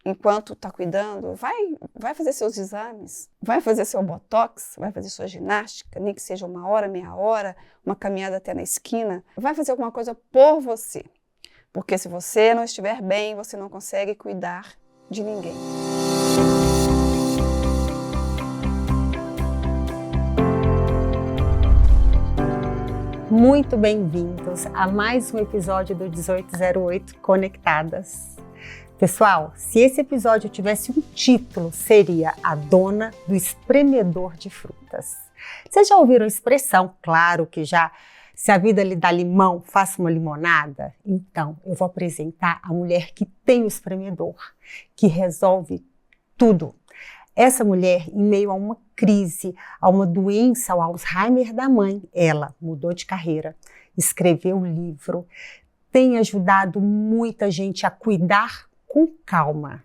enquanto está cuidando, vai fazer seus exames, vai fazer seu botox, vai fazer sua ginástica, nem que seja 1 hora, meia hora, uma caminhada até na esquina. Vai fazer alguma coisa por você. Porque se você não estiver bem, você não consegue cuidar de ninguém. Muito bem-vindos a mais um episódio do 1808 Conectadas. Pessoal, se esse episódio tivesse um título, seria A Dona do Espremedor de Frutas. Vocês já ouviram a expressão? Claro que já. Se a vida lhe dá limão, faça uma limonada. Então, eu vou apresentar a mulher que tem o espremedor, que resolve tudo. Essa mulher, em meio a uma crise, a uma doença, ao Alzheimer da mãe, ela mudou de carreira, escreveu um livro, tem ajudado muita gente a cuidar com calma.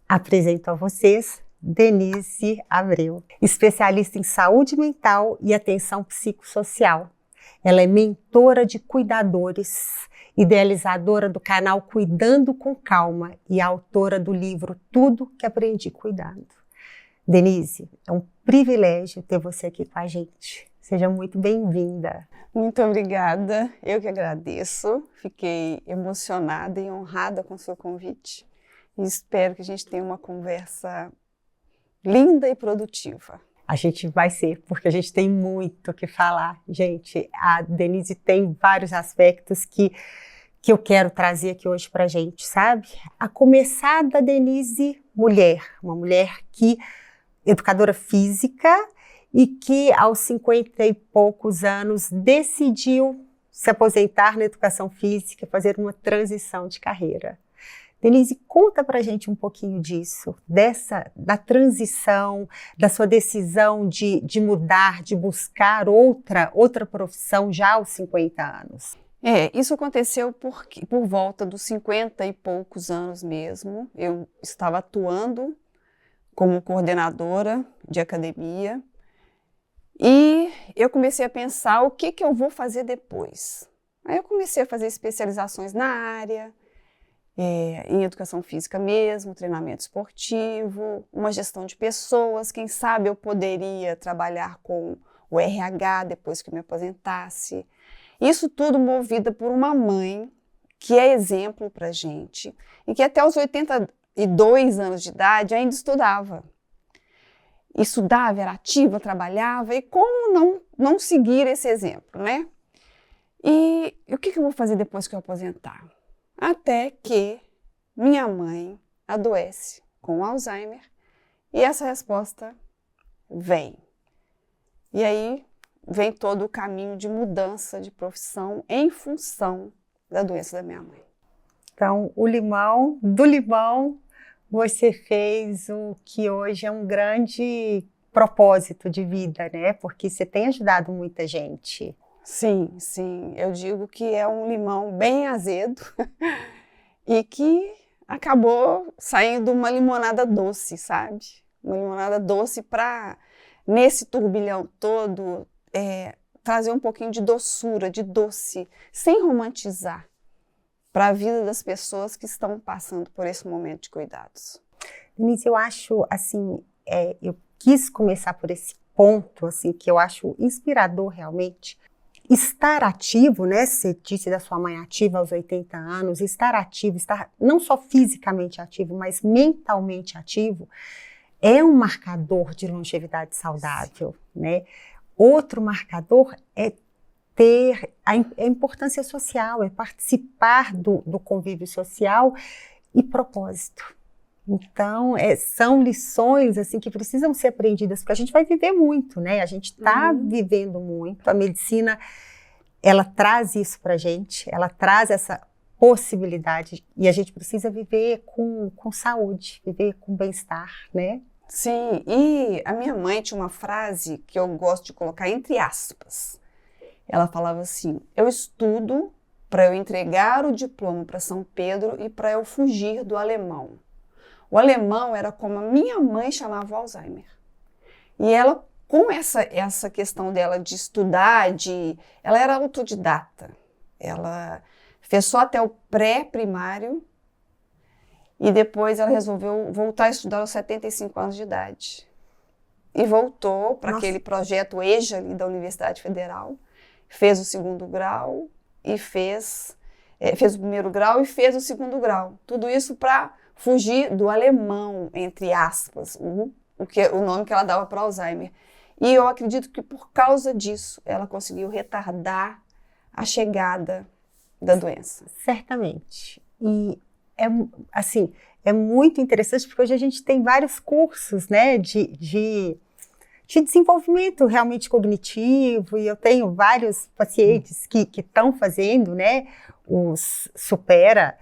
Apresento a vocês Denise Abreu, especialista em saúde mental e atenção psicossocial. Ela é mentora de cuidadores, idealizadora do canal Cuidando com Calma e autora do livro Tudo que Aprendi Cuidando. Denise, é um privilégio ter você aqui com a gente. Seja muito bem-vinda. Muito obrigada, eu que agradeço. Fiquei emocionada e honrada com o seu convite. E espero que a gente tenha uma conversa linda e produtiva. A gente vai ser, porque a gente tem muito o que falar. Gente, a Denise tem vários aspectos que eu quero trazer aqui hoje pra gente, sabe? A começar da Denise mulher, uma mulher que, educadora física, e que aos 50 e poucos anos decidiu se aposentar na educação física, fazer uma transição de carreira. Denise, conta pra gente um pouquinho disso, da transição, da sua decisão de mudar, de buscar outra profissão já aos 50 anos. Isso aconteceu por volta dos 50 e poucos anos mesmo. Eu estava atuando como coordenadora de academia e eu comecei a pensar o que eu vou fazer depois. Aí eu comecei a fazer especializações na área, em educação física mesmo, treinamento esportivo, uma gestão de pessoas. Quem sabe eu poderia trabalhar com o RH depois que eu me aposentasse. Isso tudo movida por uma mãe que é exemplo pra gente e que até os 82 anos de idade ainda estudava. Estudava, era ativa, trabalhava, e como não seguir esse exemplo, né? E o que eu vou fazer depois que eu aposentar? Até que minha mãe adoece com Alzheimer e essa resposta vem. E aí vem todo o caminho de mudança de profissão em função da doença da minha mãe. Então, do limão, você fez o que hoje é um grande propósito de vida, né? Porque você tem ajudado muita gente. Sim, eu digo que é um limão bem azedo e que acabou saindo uma limonada doce, sabe? Uma limonada doce para, nesse turbilhão todo, trazer um pouquinho de doçura, de doce, sem romantizar, para a vida das pessoas que estão passando por esse momento de cuidados. Denise, eu acho, assim, eu quis começar por esse ponto, assim, que eu acho inspirador realmente. Estar ativo, né? Você disse da sua mãe ativa aos 80 anos, estar ativo, estar não só fisicamente ativo, mas mentalmente ativo, é um marcador de longevidade saudável, né? Outro marcador é ter a importância social, é participar do convívio social e propósito. Então, são lições assim, que precisam ser aprendidas, porque a gente vai viver muito, né? A gente está vivendo muito. A medicina, ela traz isso para a gente, ela traz essa possibilidade e a gente precisa viver com saúde, viver com bem-estar, né? Sim, e a minha mãe tinha uma frase que eu gosto de colocar entre aspas. Ela falava assim: eu estudo para eu entregar o diploma para São Pedro e para eu fugir do alemão. O alemão era como a minha mãe chamava o Alzheimer. E ela, com essa questão dela de estudar, ela era autodidata. Ela fez só até o pré-primário E depois ela resolveu voltar a estudar aos 75 anos de idade. E voltou para aquele projeto EJA ali da Universidade Federal, fez o segundo grau e fez o primeiro grau e fez o segundo grau. Tudo isso para fugir do alemão, entre aspas, o nome que ela dava para Alzheimer. E eu acredito que por causa disso ela conseguiu retardar a chegada da doença. Certamente. E é muito interessante porque hoje a gente tem vários cursos, né, de desenvolvimento realmente cognitivo, e eu tenho vários pacientes que estão fazendo, né, os Supera,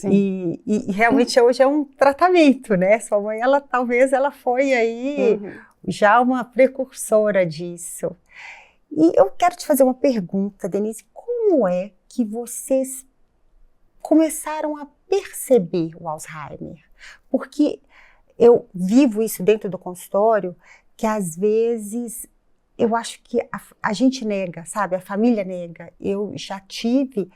e realmente hoje é um tratamento, né? Sua mãe, talvez ela foi aí já uma precursora disso. E eu quero te fazer uma pergunta, Denise, como é que vocês começaram a perceber o Alzheimer? Porque eu vivo isso dentro do consultório, que às vezes eu acho que a gente nega, sabe? A família nega. Eu já tive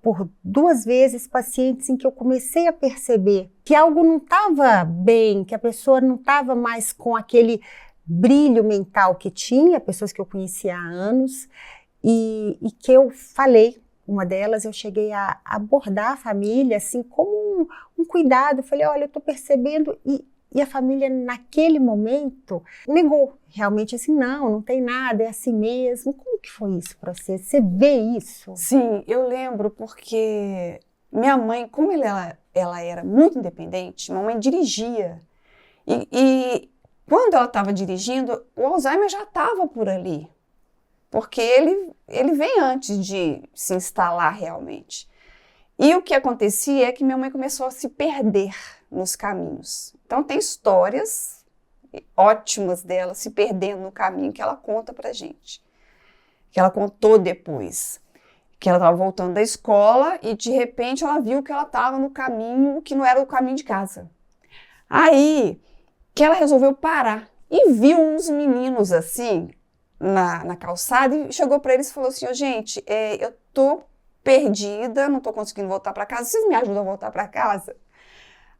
por 2 vezes pacientes em que eu comecei a perceber que algo não estava bem, que a pessoa não estava mais com aquele brilho mental que tinha, pessoas que eu conhecia há anos, e que eu falei, uma delas eu cheguei a abordar a família assim como um cuidado, falei, olha, eu estou percebendo, e a família naquele momento negou, realmente assim, não tem nada, é assim mesmo. Como que foi isso para você? Você vê isso? Sim, eu lembro porque minha mãe, como ela era muito independente, mamãe dirigia, e quando ela estava dirigindo, o Alzheimer já estava por ali, porque ele vem antes de se instalar realmente. E o que acontecia é que minha mãe começou a se perder nos caminhos. Então tem histórias ótimas dela se perdendo no caminho que ela conta pra gente. Que ela contou depois. Que ela estava voltando da escola e de repente ela viu que ela estava no caminho que não era o caminho de casa. Aí que ela resolveu parar e viu uns meninos assim na calçada e chegou para eles e falou assim, gente, eu tô perdida, não tô conseguindo voltar para casa, vocês me ajudam a voltar para casa?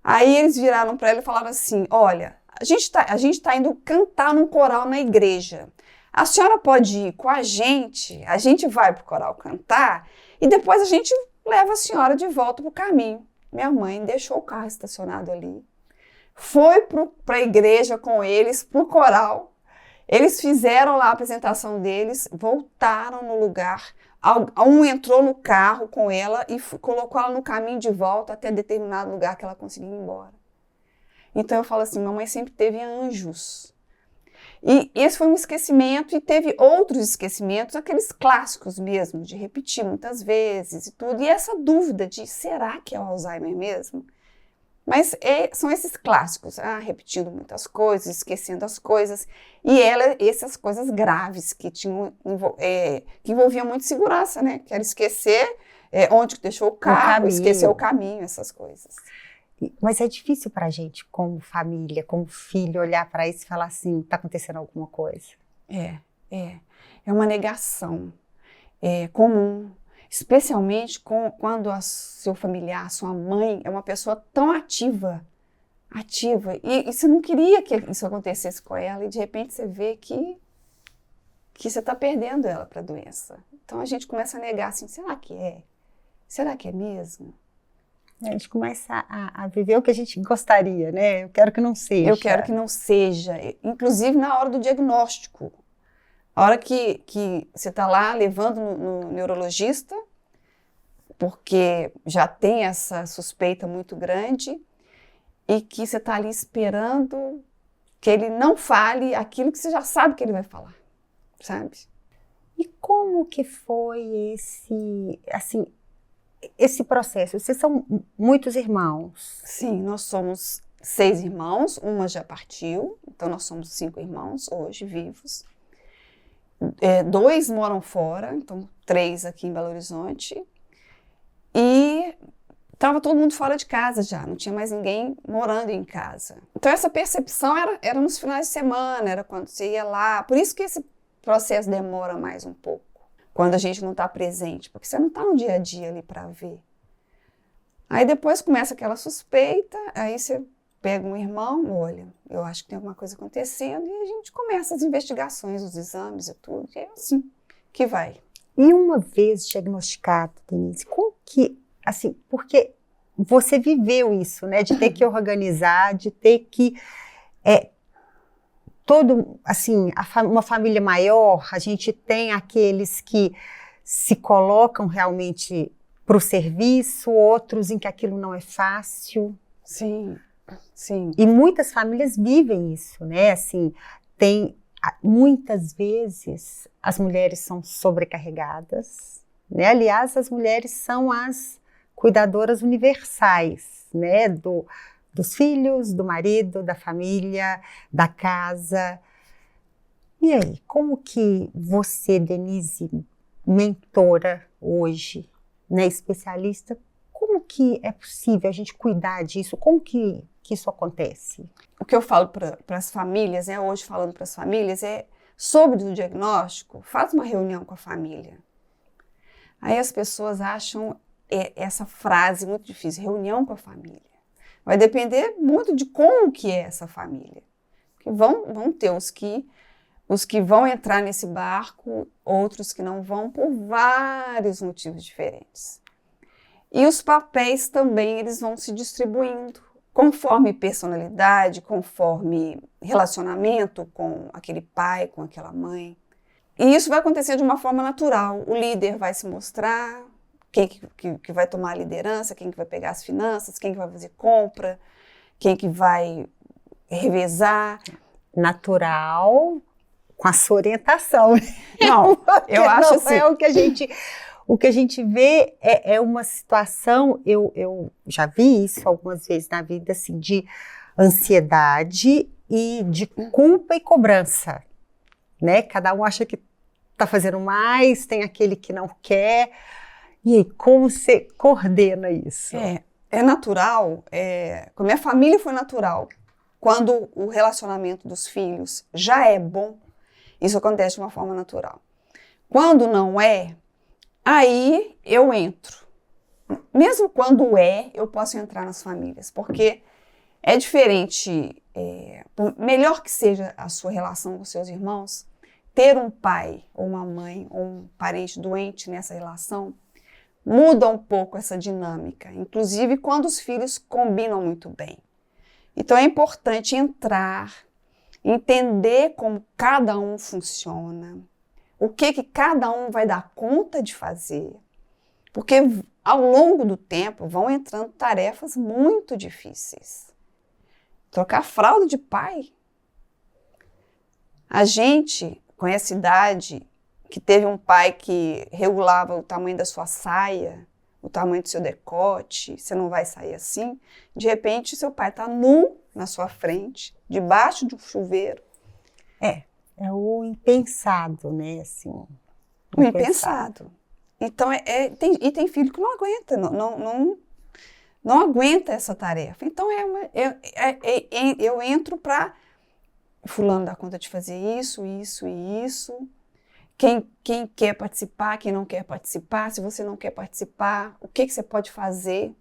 Aí eles viraram para ela e falaram assim, olha, a gente tá indo cantar num coral na igreja, a senhora pode ir com a gente vai pro coral cantar e depois a gente leva a senhora de volta pro caminho. Minha mãe deixou o carro estacionado ali, foi para a igreja com eles, pro coral, eles fizeram lá a apresentação deles, voltaram no lugar, um entrou no carro com ela e colocou ela no caminho de volta até determinado lugar que ela conseguia ir embora. Então eu falo assim, mamãe sempre teve anjos. E esse foi um esquecimento e teve outros esquecimentos, aqueles clássicos mesmo, de repetir muitas vezes e tudo. E essa dúvida de, será que é o Alzheimer mesmo? Mas são esses clássicos, repetindo muitas coisas, esquecendo as coisas, e essas coisas graves que envolviam muito segurança, né? Que era esquecer onde que deixou o carro, esquecer o caminho, essas coisas. Mas é difícil para a gente, como família, como filho, olhar para isso e falar assim, está acontecendo alguma coisa. É uma negação comum. Especialmente quando seu familiar, sua mãe, é uma pessoa tão ativa, e você não queria que isso acontecesse com ela, e de repente você vê que você está perdendo ela para a doença. Então a gente começa a negar assim, será que é? Será que é mesmo? A gente começa a viver o que a gente gostaria, né? Eu quero que não seja. Eu quero que não seja, inclusive na hora do diagnóstico. A hora que você está lá levando no neurologista, porque já tem essa suspeita muito grande, e que você está ali esperando que ele não fale aquilo que você já sabe que ele vai falar, sabe? E como que foi esse processo? Vocês são muitos irmãos? Sim, nós somos 6 irmãos, uma já partiu, então nós somos 5 irmãos hoje vivos. 2 moram fora, então 3 aqui em Belo Horizonte, e estava todo mundo fora de casa já, não tinha mais ninguém morando em casa. Então essa percepção era nos finais de semana, era quando você ia lá, por isso que esse processo demora mais um pouco, quando a gente não está presente, porque você não está no dia a dia ali para ver. Aí depois começa aquela suspeita, aí você pega um irmão, olha, eu acho que tem alguma coisa acontecendo, e a gente começa as investigações, os exames e tudo, e é assim que vai. E uma vez diagnosticado, Denise, como que, assim, porque você viveu isso, né, de ter que organizar, de ter que, assim, uma família maior, a gente tem aqueles que se colocam realmente para o serviço, outros em que aquilo não é fácil. Sim, sim. E muitas famílias vivem isso, né, assim, muitas vezes as mulheres são sobrecarregadas, né, aliás, as mulheres são as cuidadoras universais, né, dos filhos, do marido, da família, da casa. E aí, como que você, Denise, mentora hoje, né, especialista, como que é possível a gente cuidar disso? Como que isso acontece? O que eu falo para as famílias, hoje falando para as famílias, sobre o diagnóstico, faz uma reunião com a família. Aí as pessoas acham essa frase muito difícil, reunião com a família. Vai depender muito de como que é essa família. Porque vão ter os que vão entrar nesse barco, outros que não vão, por vários motivos diferentes. E os papéis também, eles vão se distribuindo, conforme personalidade, conforme relacionamento com aquele pai, com aquela mãe. E isso vai acontecer de uma forma natural. O líder vai se mostrar, quem que vai tomar a liderança, quem que vai pegar as finanças, quem que vai fazer compra, quem que vai revezar. Natural, com a sua orientação. Não, eu acho assim. É o que a gente vê é uma situação, eu já vi isso algumas vezes na vida, assim, de ansiedade e de culpa e cobrança, né? Cada um acha que está fazendo mais, tem aquele que não quer. E aí, como você coordena isso? É natural, com a minha família foi natural. Quando o relacionamento dos filhos já é bom, isso acontece de uma forma natural. Quando não é, aí eu entro. Mesmo quando eu posso entrar nas famílias, porque é diferente, por melhor que seja a sua relação com seus irmãos, ter um pai ou uma mãe ou um parente doente nessa relação muda um pouco essa dinâmica, inclusive quando os filhos combinam muito bem. Então é importante entrar, entender como cada um funciona, o que cada um vai dar conta de fazer, porque ao longo do tempo vão entrando tarefas muito difíceis. Trocar fralda de pai. A gente, com essa idade, que teve um pai que regulava o tamanho da sua saia, o tamanho do seu decote, você não vai sair assim, de repente seu pai está nu na sua frente, debaixo de um chuveiro. É o impensado, né, assim. O impensado. Então, tem filho que não aguenta, não aguenta essa tarefa. Então, eu entro para fulano dar conta de fazer isso, isso e isso. Quem quer participar, quem não quer participar, se você não quer participar, o que você pode fazer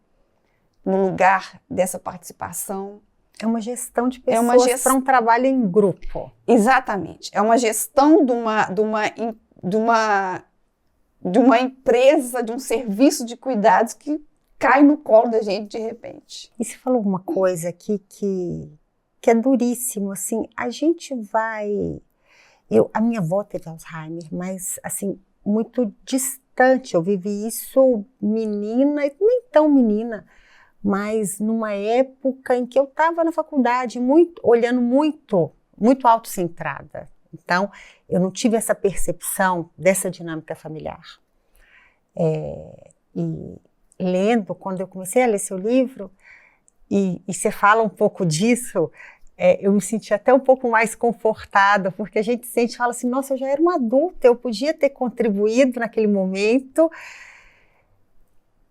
no lugar dessa participação? É uma gestão de pessoas para um trabalho em grupo. Exatamente. É uma gestão de uma empresa, de um serviço de cuidados que cai no colo da gente de repente. E você falou uma coisa aqui que é duríssimo, assim, a gente vai... A minha avó teve Alzheimer, mas, assim, muito distante. Eu vivi isso menina, nem tão menina, mas numa época em que eu estava na faculdade, olhando muito autocentrada. Então, eu não tive essa percepção dessa dinâmica familiar. E lendo, quando eu comecei a ler seu livro, e você fala um pouco disso, eu me senti até um pouco mais confortada, porque a gente fala assim, nossa, eu já era uma adulta, eu podia ter contribuído naquele momento,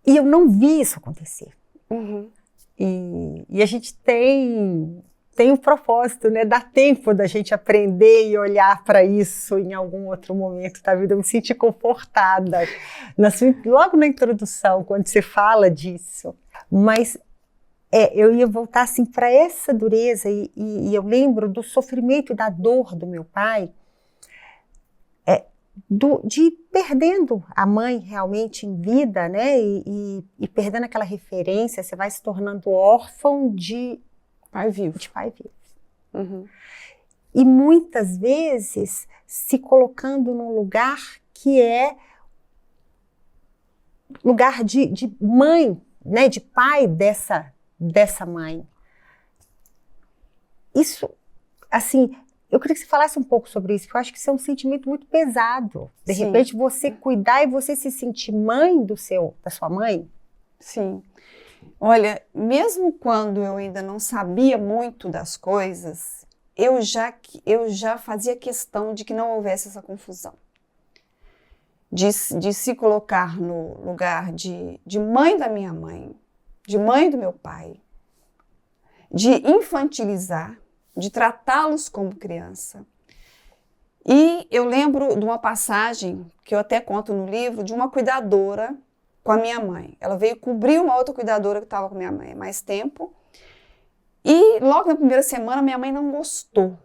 e eu não vi isso acontecer. Uhum. E a gente tem um propósito, né? Dá tempo da gente aprender e olhar para isso em algum outro momento da vida. Eu me senti confortada logo na introdução, quando você fala disso. Mas eu ia voltar assim para essa dureza e eu lembro do sofrimento e da dor do meu pai, de perdendo a mãe realmente em vida, né? E perdendo aquela referência, você vai se tornando órfão de pai vivo. Uhum. E muitas vezes se colocando num lugar que é lugar de mãe, né? De pai dessa mãe. Isso, assim, eu queria que você falasse um pouco sobre isso, porque eu acho que isso é um sentimento muito pesado. De Sim. repente, você cuidar e você se sentir mãe da sua mãe. Sim. Olha, mesmo quando eu ainda não sabia muito das coisas, eu já fazia questão de que não houvesse essa confusão. De se colocar no lugar de mãe da minha mãe, de mãe do meu pai, de infantilizar, de tratá-los como criança. E eu lembro de uma passagem, que eu até conto no livro, de uma cuidadora com a minha mãe. Ela veio cobrir uma outra cuidadora que estava com a minha mãe há mais tempo. E logo na primeira semana, minha mãe não gostou.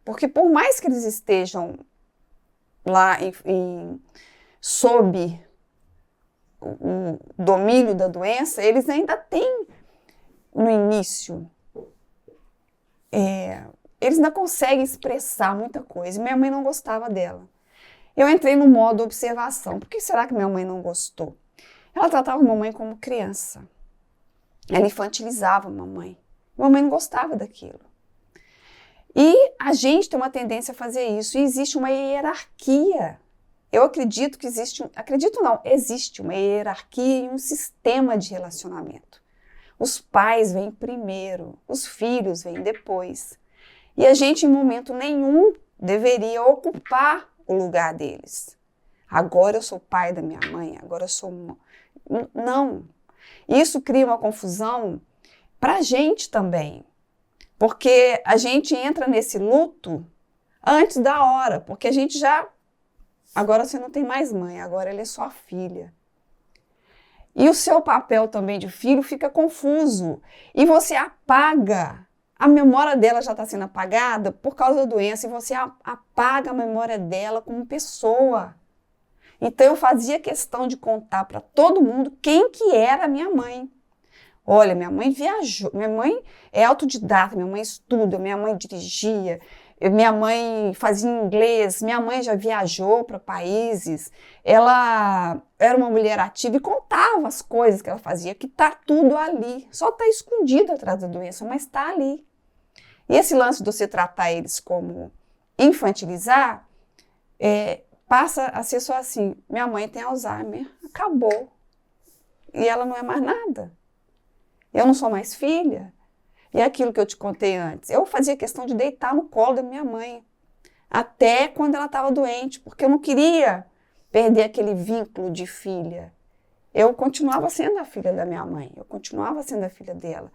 Porque por mais que eles estejam lá sob o domínio da doença, eles ainda têm, no início, eles ainda conseguem expressar muita coisa. E minha mãe não gostava dela. Eu entrei no modo observação. Por que será que minha mãe não gostou? Ela tratava a mamãe como criança. Ela infantilizava a mamãe. Mamãe não gostava daquilo. E a gente tem uma tendência a fazer isso. E existe uma hierarquia. Eu acredito que existe uma hierarquia e um sistema de relacionamento. Os pais vêm primeiro, os filhos vêm depois. E a gente, em momento nenhum, deveria ocupar o lugar deles. Agora eu sou pai da minha mãe, agora eu sou... Não. Isso cria uma confusão para a gente também. Porque a gente entra nesse luto antes da hora, porque a gente já... Agora você não tem mais mãe, agora ela é sua filha. E o seu papel também de filho fica confuso. E você apaga. A memória dela já está sendo apagada por causa da doença. E você apaga a memória dela como pessoa. Então eu fazia questão de contar para todo mundo quem que era a minha mãe. Olha, minha mãe viajou. Minha mãe é autodidata, minha mãe estuda, minha mãe dirigia. Minha mãe fazia inglês, minha mãe já viajou para países, ela era uma mulher ativa e contava as coisas que ela fazia, que está tudo ali, só está escondido atrás da doença, mas está ali. E esse lance de você tratar eles como infantilizar, passa a ser só assim, minha mãe tem Alzheimer, acabou, e ela não é mais nada, eu não sou mais filha. E aquilo que eu te contei antes, eu fazia questão de deitar no colo da minha mãe, até quando ela estava doente, porque eu não queria perder aquele vínculo de filha. Eu continuava sendo a filha da minha mãe, eu continuava sendo a filha dela.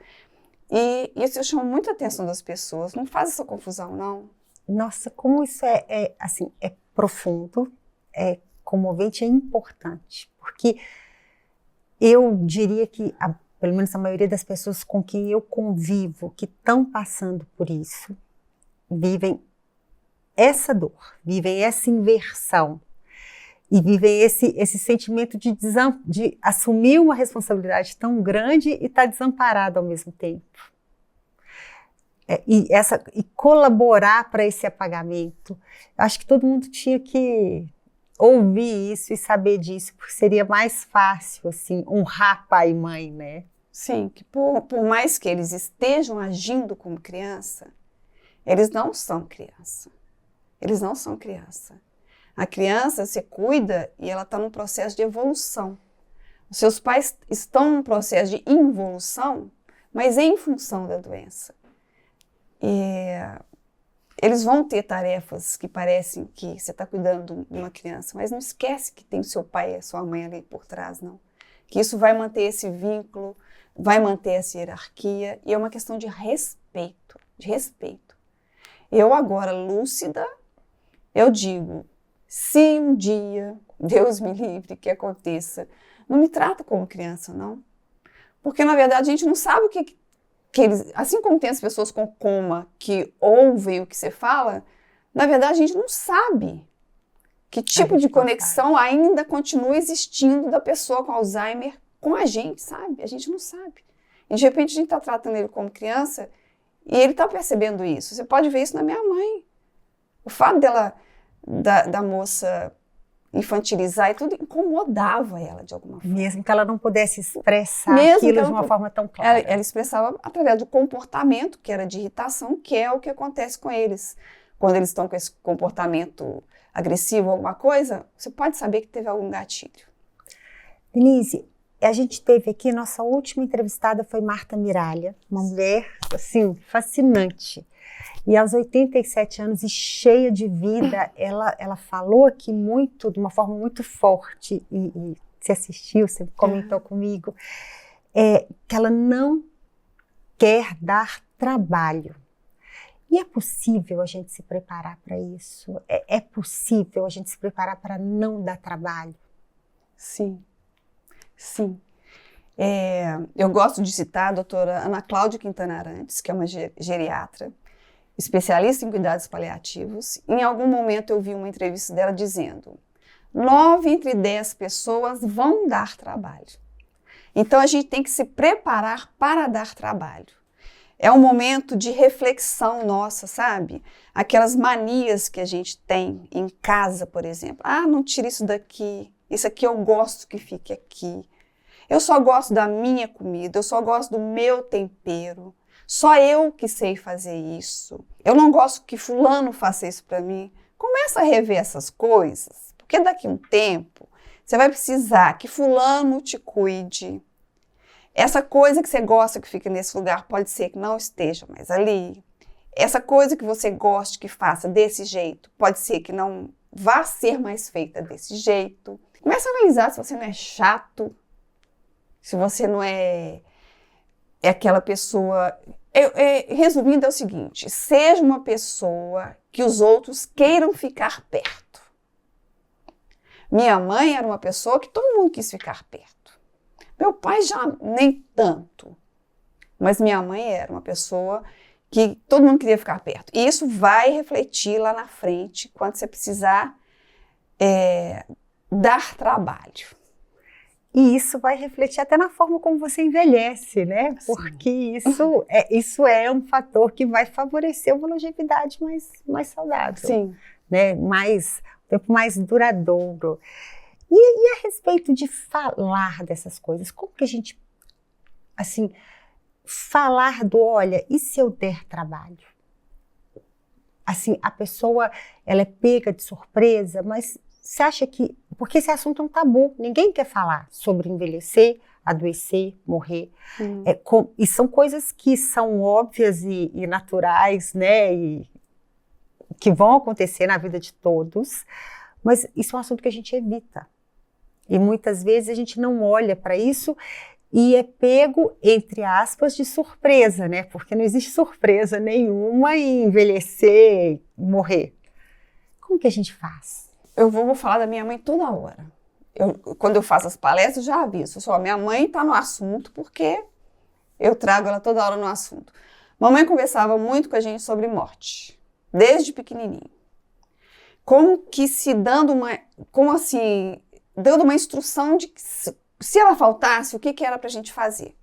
E isso chama muita atenção das pessoas, não faz essa confusão, não. Nossa, como isso é profundo, é comovente, é importante, porque eu diria que pelo menos a maioria das pessoas com quem eu convivo, que estão passando por isso, vivem essa dor, vivem essa inversão e vivem esse sentimento de assumir uma responsabilidade tão grande e estar desamparado ao mesmo tempo. E colaborar para esse apagamento. Eu acho que todo mundo tinha que ouvir isso e saber disso, porque seria mais fácil, assim, honrar pai e mãe, né? Sim, que por mais que eles estejam agindo como criança, eles não são criança. Eles não são criança. A criança, você cuida e ela está num processo de evolução. Os seus pais estão num processo de involução, mas em função da doença. E eles vão ter tarefas que parecem que você está cuidando de uma criança, mas não esquece que tem o seu pai e a sua mãe ali por trás, não. Que isso vai manter esse vínculo, vai manter essa hierarquia, e é uma questão de respeito, de respeito. Eu agora, lúcida, eu digo, se um dia, Deus me livre que aconteça, não me trata como criança, não. Porque, na verdade, a gente não sabe o que eles... Assim como tem as pessoas com coma que ouvem o que você fala, na verdade, a gente não sabe que tipo de conexão ainda continua existindo da pessoa com Alzheimer com a gente, sabe? A gente não sabe. E, de repente, a gente está tratando ele como criança e ele está percebendo isso. Você pode ver isso na minha mãe. O fato da moça infantilizar e tudo incomodava ela de alguma forma. Mesmo que ela não pudesse expressar aquilo de uma forma tão clara. Ela expressava através do comportamento, que era de irritação, que é o que acontece com eles. Quando eles estão com esse comportamento agressivo, alguma coisa, você pode saber que teve algum gatilho. Denise, a gente teve aqui, nossa última entrevistada foi Marta Miralha, uma mulher, assim, fascinante. E aos 87 anos e cheia de vida, ela falou aqui muito, de uma forma muito forte, e você assistiu, você comentou comigo, que ela não quer dar trabalho. E é possível a gente se preparar para isso? É possível a gente se preparar para não dar trabalho? Sim, sim. Eu gosto de citar a doutora Ana Cláudia Quintana Arantes, que é uma geriatra, especialista em cuidados paliativos. Em algum momento eu vi uma entrevista dela dizendo: 9 entre 10 pessoas vão dar trabalho. Então a gente tem que se preparar para dar trabalho. É um momento de reflexão nossa, sabe? Aquelas manias que a gente tem em casa, por exemplo. Ah, não tira isso daqui. Isso aqui eu gosto que fique aqui. Eu só gosto da minha comida, eu só gosto do meu tempero. Só eu que sei fazer isso. Eu não gosto que fulano faça isso para mim. Começa a rever essas coisas, porque daqui a um tempo você vai precisar que fulano te cuide. Essa coisa que você gosta que fica nesse lugar pode ser que não esteja mais ali. Essa coisa que você gosta que faça desse jeito pode ser que não vá ser mais feita desse jeito. Começa a analisar se você não é chato, se você não é aquela pessoa... resumindo, é o seguinte: seja uma pessoa que os outros queiram ficar perto. Minha mãe era uma pessoa que todo mundo quis ficar perto. Meu pai já nem tanto, mas minha mãe era uma pessoa que todo mundo queria ficar perto. E isso vai refletir lá na frente, quando você precisar dar trabalho. E isso vai refletir até na forma como você envelhece, né? Porque isso é um fator que vai favorecer uma longevidade mais saudável. Sim. Né? Um tempo mais duradouro. E a respeito de falar dessas coisas, como que a gente, assim, falar olha, e se eu der trabalho? Assim, a pessoa, ela é pega de surpresa, mas você acha que... Porque esse assunto é um tabu, ninguém quer falar sobre envelhecer, adoecer, morrer. E são coisas que são óbvias e naturais, né? E que vão acontecer na vida de todos, mas isso é um assunto que a gente evita. E muitas vezes a gente não olha para isso e é pego, entre aspas, de surpresa, né? Porque não existe surpresa nenhuma em envelhecer, morrer. Como que a gente faz? Eu vou falar da minha mãe toda hora. Quando eu faço as palestras, eu já aviso. Minha mãe está no assunto porque eu trago ela toda hora no assunto. Mamãe conversava muito com a gente sobre morte, desde pequenininho. Dando uma instrução de que se ela faltasse, o que era para a gente fazer.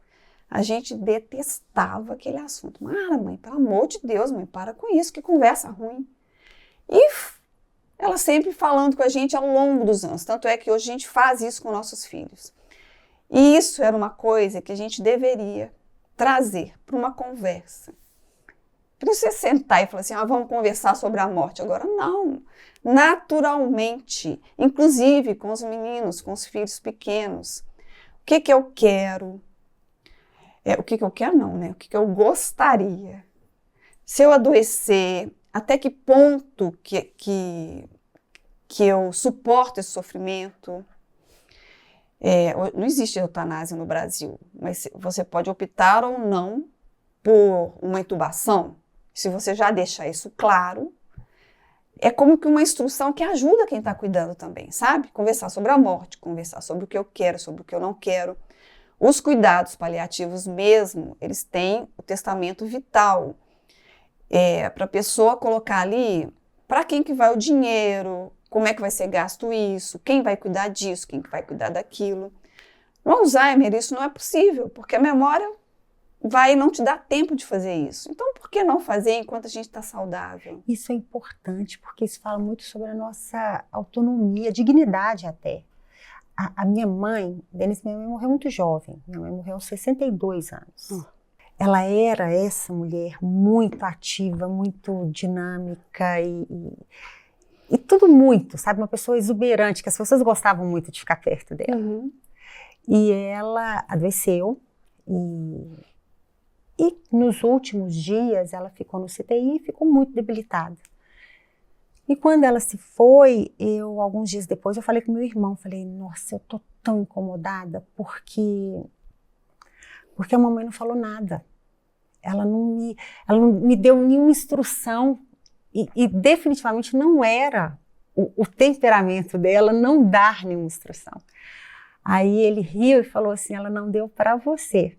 A gente detestava aquele assunto. Mãe, pelo amor de Deus, mãe, para com isso, que conversa ruim. E ela sempre falando com a gente ao longo dos anos. Tanto é que hoje a gente faz isso com nossos filhos. E isso era uma coisa que a gente deveria trazer para uma conversa. Para você sentar e falar assim, vamos conversar sobre a morte agora. Não, naturalmente, inclusive com os meninos, com os filhos pequenos. O que eu quero? O que eu quero não, né? O que eu gostaria? Se eu adoecer, até que ponto que eu suporto esse sofrimento? Não existe eutanásia no Brasil, mas você pode optar ou não por uma intubação. Se você já deixar isso claro, é como que uma instrução que ajuda quem está cuidando também, sabe? Conversar sobre a morte, conversar sobre o que eu quero, sobre o que eu não quero. Os cuidados paliativos mesmo, eles têm o testamento vital. Para a pessoa colocar ali para quem que vai o dinheiro, como é que vai ser gasto isso, quem vai cuidar disso, quem que vai cuidar daquilo. No Alzheimer isso não é possível, porque a memória vai não te dar tempo de fazer isso. Então, por que não fazer enquanto a gente está saudável? Isso é importante, porque isso fala muito sobre a nossa autonomia, dignidade até. A minha mãe, Denise, minha mãe morreu muito jovem. Minha mãe morreu aos 62 anos. Ela era essa mulher muito ativa, muito dinâmica e tudo muito, sabe? Uma pessoa exuberante, que as pessoas gostavam muito de ficar perto dela. Uhum. E ela adoeceu e nos últimos dias ela ficou no CTI e ficou muito debilitada. E quando ela se foi, alguns dias depois, eu falei com meu irmão, falei, nossa, eu tô tão incomodada porque a mamãe não falou nada. Ela não me deu nenhuma instrução e definitivamente não era o temperamento dela não dar nenhuma instrução. Aí ele riu e falou assim, ela não deu para você.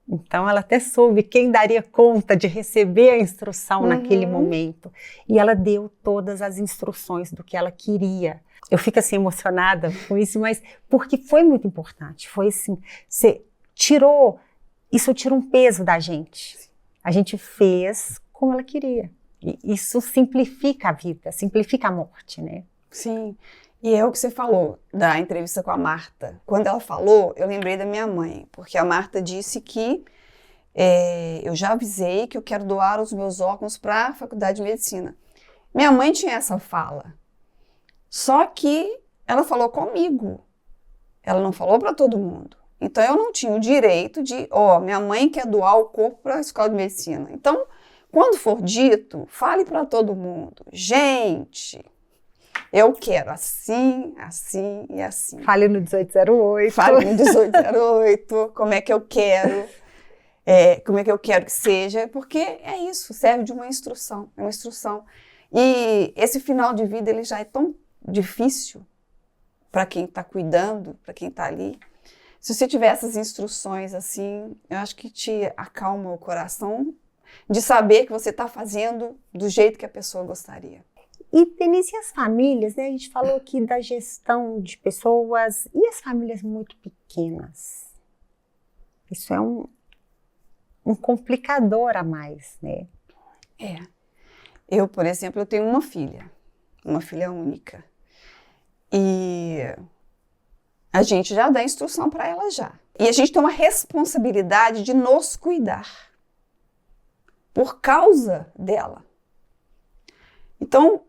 Então ela até soube quem daria conta de receber a instrução naquele momento. E ela deu todas as instruções do que ela queria. Eu fico assim emocionada com isso, mas porque foi muito importante. Foi assim, isso tira um peso da gente. A gente fez como ela queria. E isso simplifica a vida, simplifica a morte, né? Sim. E é o que você falou da entrevista com a Marta. Quando ela falou, eu lembrei da minha mãe, porque a Marta disse que eu já avisei que eu quero doar os meus órgãos para a Faculdade de Medicina. Minha mãe tinha essa fala, só que ela falou comigo, ela não falou para todo mundo. Então eu não tinha o direito de, minha mãe quer doar o corpo para a Escola de Medicina. Então, quando for dito, fale para todo mundo, gente... Eu quero assim, assim e assim. Fale no 1808. Fale no 1808, como é que eu quero, que seja, porque é isso, serve de uma instrução, é uma instrução. E esse final de vida, ele já é tão difícil para quem está cuidando, para quem está ali. Se você tiver essas instruções assim, eu acho que te acalma o coração de saber que você está fazendo do jeito que a pessoa gostaria. E, Denise, e as famílias, né? A gente falou aqui da gestão de pessoas e as famílias muito pequenas. Isso é um complicador a mais, né? Eu, por exemplo, eu tenho uma filha única. E a gente já dá instrução para ela já. E a gente tem uma responsabilidade de nos cuidar por causa dela. Então,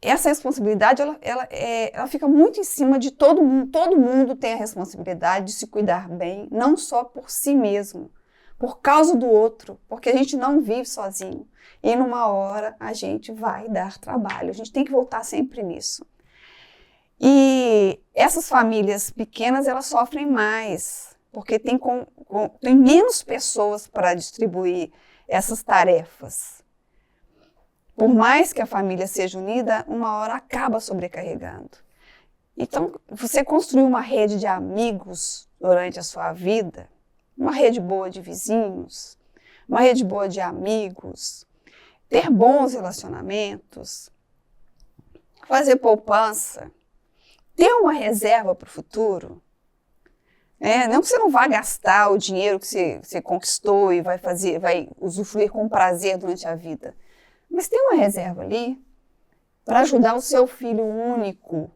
essa responsabilidade, ela fica muito em cima de todo mundo. Todo mundo tem a responsabilidade de se cuidar bem, não só por si mesmo, por causa do outro, porque a gente não vive sozinho. E numa hora a gente vai dar trabalho, a gente tem que voltar sempre nisso. E essas famílias pequenas, elas sofrem mais, porque tem menos pessoas para distribuir essas tarefas. Por mais que a família seja unida, uma hora acaba sobrecarregando. Então, você construir uma rede de amigos durante a sua vida, uma rede boa de vizinhos, uma rede boa de amigos, ter bons relacionamentos, fazer poupança, ter uma reserva para o futuro. Não que você não vá gastar o dinheiro que você conquistou e vai usufruir com prazer durante a vida. Mas tem uma reserva ali para ajudar o seu filho único.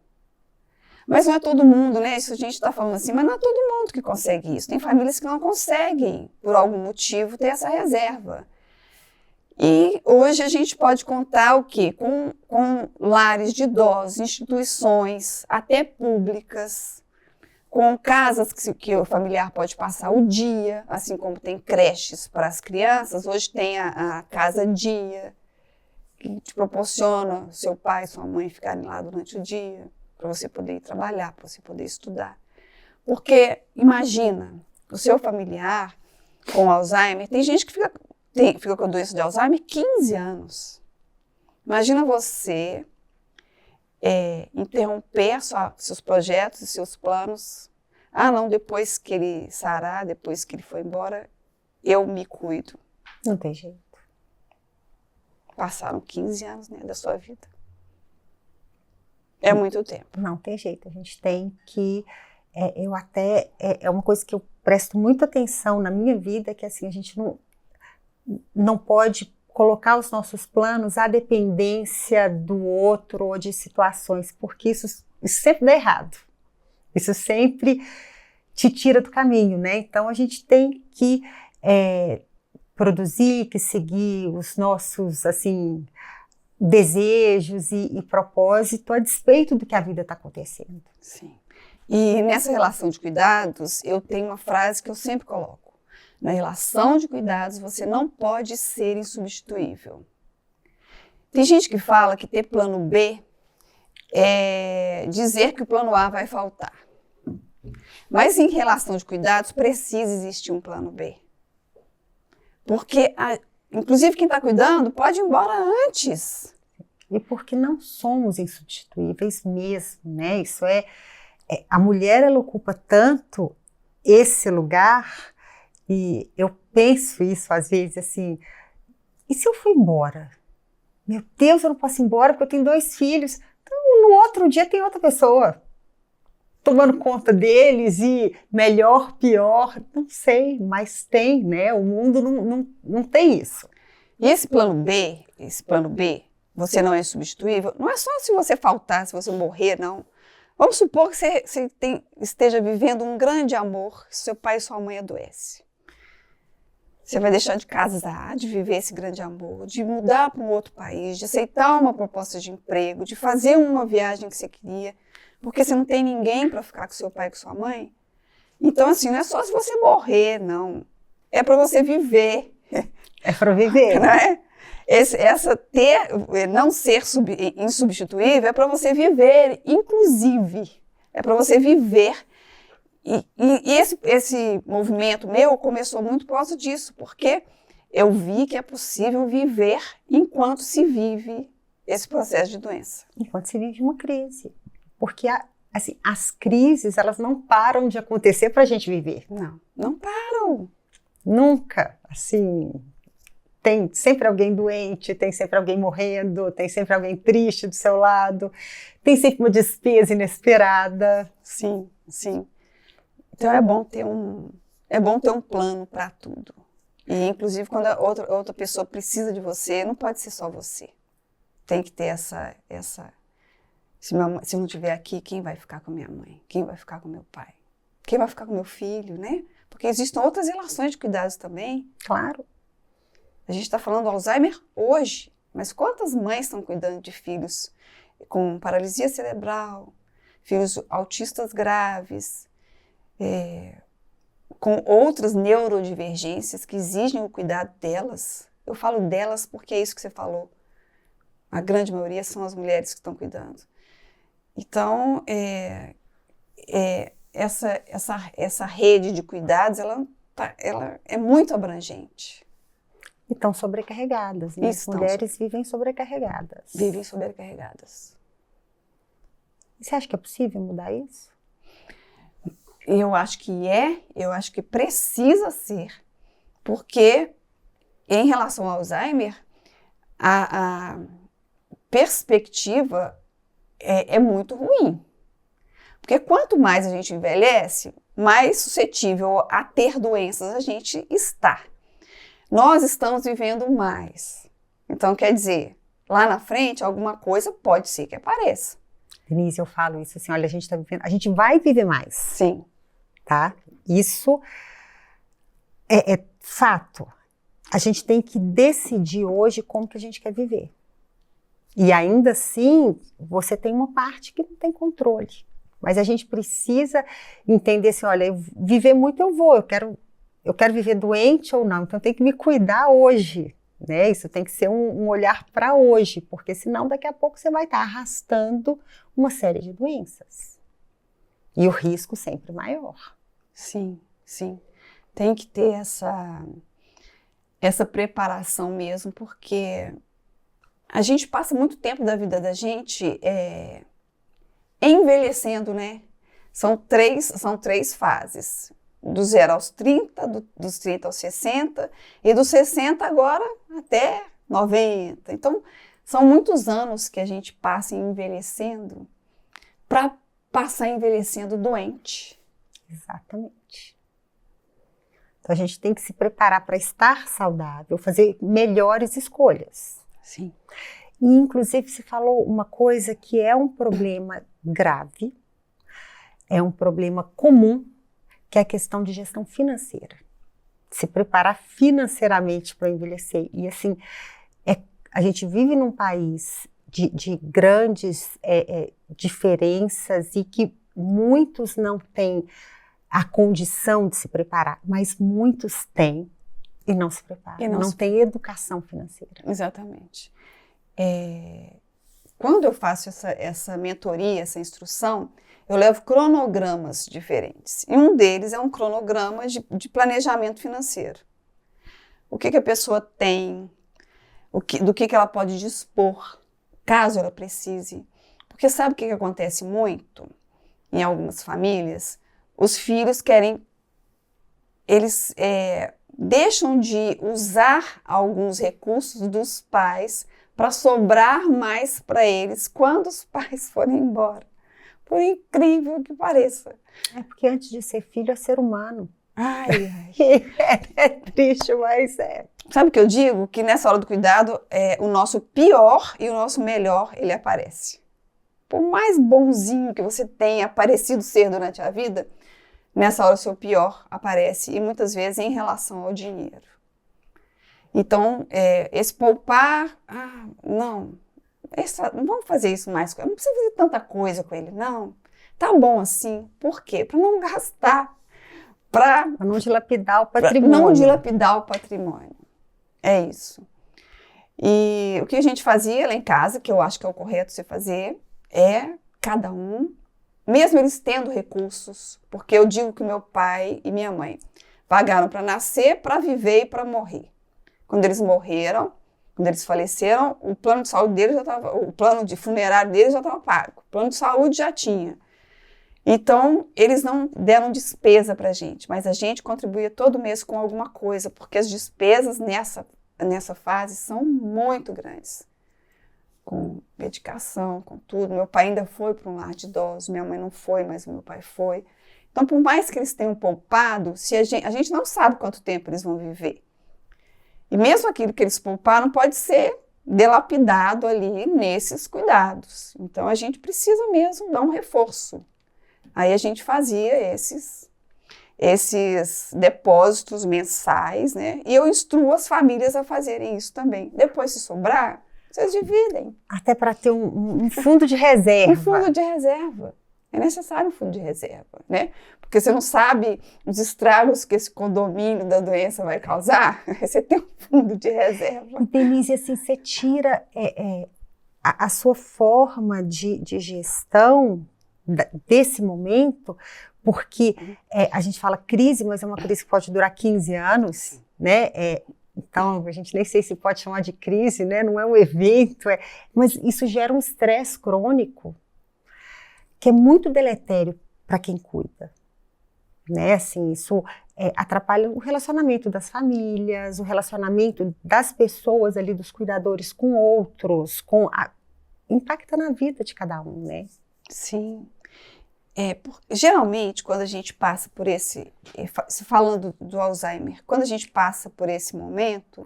Mas não é todo mundo, né? Isso a gente está falando assim, mas não é todo mundo que consegue isso. Tem famílias que não conseguem, por algum motivo, ter essa reserva. E hoje a gente pode contar o quê? Com lares de idosos, instituições, até públicas, com casas que o familiar pode passar o dia, assim como tem creches para as crianças, hoje tem a Casa Dia, que te proporciona seu pai e sua mãe ficarem lá durante o dia, para você poder ir trabalhar, para você poder estudar. Porque, imagina, o seu familiar com Alzheimer, tem gente que fica com a doença de Alzheimer 15 anos. Imagina você interromper seus projetos e seus planos Ah, não, depois que ele sarar, depois que ele for embora, eu me cuido. Não tem jeito. Passaram 15 anos, né, da sua vida. É muito tempo. Não tem jeito. A gente tem que... É uma coisa que eu presto muita atenção na minha vida, que assim, a gente não pode colocar os nossos planos à dependência do outro ou de situações, porque isso sempre dá errado. Isso sempre te tira do caminho, né? Então a gente tem que produzir, que seguir os nossos, assim, desejos e propósito a despeito do que a vida está acontecendo. Sim. E nessa relação de cuidados, eu tenho uma frase que eu sempre coloco. Na relação de cuidados, você não pode ser insubstituível. Tem gente que fala que ter plano B é dizer que o plano A vai faltar. Mas em relação de cuidados, precisa existir um plano B. Porque, inclusive, quem está cuidando pode ir embora antes. E porque não somos insubstituíveis mesmo, né? Isso a mulher, ela ocupa tanto esse lugar, e eu penso isso às vezes assim, e se eu for embora? Meu Deus, eu não posso ir embora porque eu tenho 2 filhos. Então, no outro dia tem outra pessoa tomando conta deles e melhor, pior, não sei, mas tem, né? O mundo não tem isso. E esse plano B, você não é substituível, não é só se você faltar, se você morrer, não. Vamos supor que você esteja vivendo um grande amor, seu pai e sua mãe adoecem. Você vai deixar de casar, de viver esse grande amor, de mudar para um outro país, de aceitar uma proposta de emprego, de fazer uma viagem que você queria, porque você não tem ninguém para ficar com seu pai e com sua mãe. Então, assim, não é só se você morrer, não. É para você viver. É para viver. Não é? Não ser insubstituível é para você viver, inclusive. É para você viver. E esse movimento meu começou muito por causa disso, porque eu vi que é possível viver enquanto se vive esse processo de doença. Enquanto se vive uma crise. Porque assim, as crises, elas não param de acontecer para a gente viver. Não param. Nunca, assim... Tem sempre alguém doente, tem sempre alguém morrendo, tem sempre alguém triste do seu lado, tem sempre uma despesa inesperada. Sim, sim. Então é bom ter um plano para tudo. E inclusive quando a outra pessoa precisa de você, não pode ser só você. Tem que ter essa se eu não estiver aqui, quem vai ficar com minha mãe? Quem vai ficar com meu pai? Quem vai ficar com meu filho, né? Porque existem outras relações de cuidados também. Claro. A gente está falando do Alzheimer hoje, mas quantas mães estão cuidando de filhos com paralisia cerebral, filhos autistas graves, com outras neurodivergências que exigem o cuidado delas? Eu falo delas porque é isso que você falou. A grande maioria são as mulheres que estão cuidando. Então, essa rede de cuidados, ela é muito abrangente. E estão sobrecarregadas, né? As mulheres vivem sobrecarregadas. Vivem sobrecarregadas. E você acha que é possível mudar isso? Eu acho que precisa ser, porque em relação ao Alzheimer, a perspectiva é muito ruim. Porque quanto mais a gente envelhece, mais suscetível a ter doenças a gente está. Nós estamos vivendo mais. Então, quer dizer, lá na frente, alguma coisa pode ser que apareça. Denise, eu falo isso assim, olha, a gente vai viver mais. Sim. Tá? Isso é fato. A gente tem que decidir hoje como que a gente quer viver. E ainda assim, você tem uma parte que não tem controle. Mas a gente precisa entender assim, olha, viver muito eu quero viver doente ou não, então eu tenho que me cuidar hoje, né? Isso tem que ser um olhar para hoje, porque senão daqui a pouco você vai estar arrastando uma série de doenças. E o risco sempre maior. Sim, sim. Tem que ter essa preparação mesmo, porque a gente passa muito tempo da vida da gente envelhecendo, né? São três fases. Do 0 aos 30, dos 30 aos 60, e dos 60 agora até 90. Então, são muitos anos que a gente passa envelhecendo para passar envelhecendo doente. Exatamente. Então, a gente tem que se preparar para estar saudável, fazer melhores escolhas. Sim. E, inclusive, você falou uma coisa que é um problema grave, é um problema comum, que é a questão de gestão financeira. Se preparar financeiramente para envelhecer. E assim, a gente vive num país de grandes diferenças e que muitos não têm a condição de se preparar, mas muitos têm e não se preparam. Não têm educação financeira. Exatamente. Quando eu faço essa mentoria, essa instrução, eu levo cronogramas diferentes. E um deles é um cronograma de planejamento financeiro. O que a pessoa tem, do que ela pode dispor, caso ela precise. Porque sabe o que acontece muito em algumas famílias? Os filhos eles deixam de usar alguns recursos dos pais para sobrar mais para eles quando os pais forem embora. Por incrível que pareça. É porque antes de ser filho é ser humano. Ai. É triste, mas é. Sabe o que eu digo? Que nessa hora do cuidado, o nosso pior e o nosso melhor, ele aparece. Por mais bonzinho que você tenha parecido ser durante a vida, nessa hora o seu pior aparece, e muitas vezes em relação ao dinheiro. Então, esse poupar, não vamos fazer isso mais com ele, não precisa fazer tanta coisa com ele, não. Tá bom assim. Por quê? Para não gastar. Para não dilapidar o patrimônio. Não dilapidar o patrimônio. É isso. E o que a gente fazia lá em casa, que eu acho que é o correto você fazer, é cada um, mesmo eles tendo recursos, porque eu digo que meu pai e minha mãe pagaram para nascer, para viver e para morrer. Quando eles morreram, quando eles faleceram, o plano de saúde deles já estava, o plano de funerário deles já estava pago, o plano de saúde já tinha. Então, eles não deram despesa para a gente, mas a gente contribuía todo mês com alguma coisa, porque as despesas nessa fase são muito grandes. Com medicação, com tudo. Meu pai ainda foi para um lar de idosos, minha mãe não foi, mas meu pai foi. Então, por mais que eles tenham poupado, se a gente não sabe quanto tempo eles vão viver. E mesmo aquilo que eles pouparam pode ser dilapidado ali nesses cuidados. Então, a gente precisa mesmo dar um reforço. Aí a gente fazia esses depósitos mensais, né? E eu instruo as famílias a fazerem isso também. Depois, se sobrar, vocês dividem. Até para ter um fundo de reserva. Um fundo de reserva. É necessário um fundo de reserva, né? Porque você não sabe os estragos que esse condomínio da doença vai causar. Você tem um fundo de reserva. E, Denise, assim, você tira a sua forma de gestão desse momento, porque a gente fala crise, mas é uma crise que pode durar 15 anos, né? Então, a gente nem sei se pode chamar de crise, né? Não é um evento, mas isso gera um estresse crônico que é muito deletério para quem cuida, né? Assim, isso atrapalha o relacionamento das famílias, o relacionamento das pessoas ali, dos cuidadores com outros, impacta na vida de cada um, né? Sim. Geralmente, quando a gente passa por falando do Alzheimer, quando a gente passa por esse momento,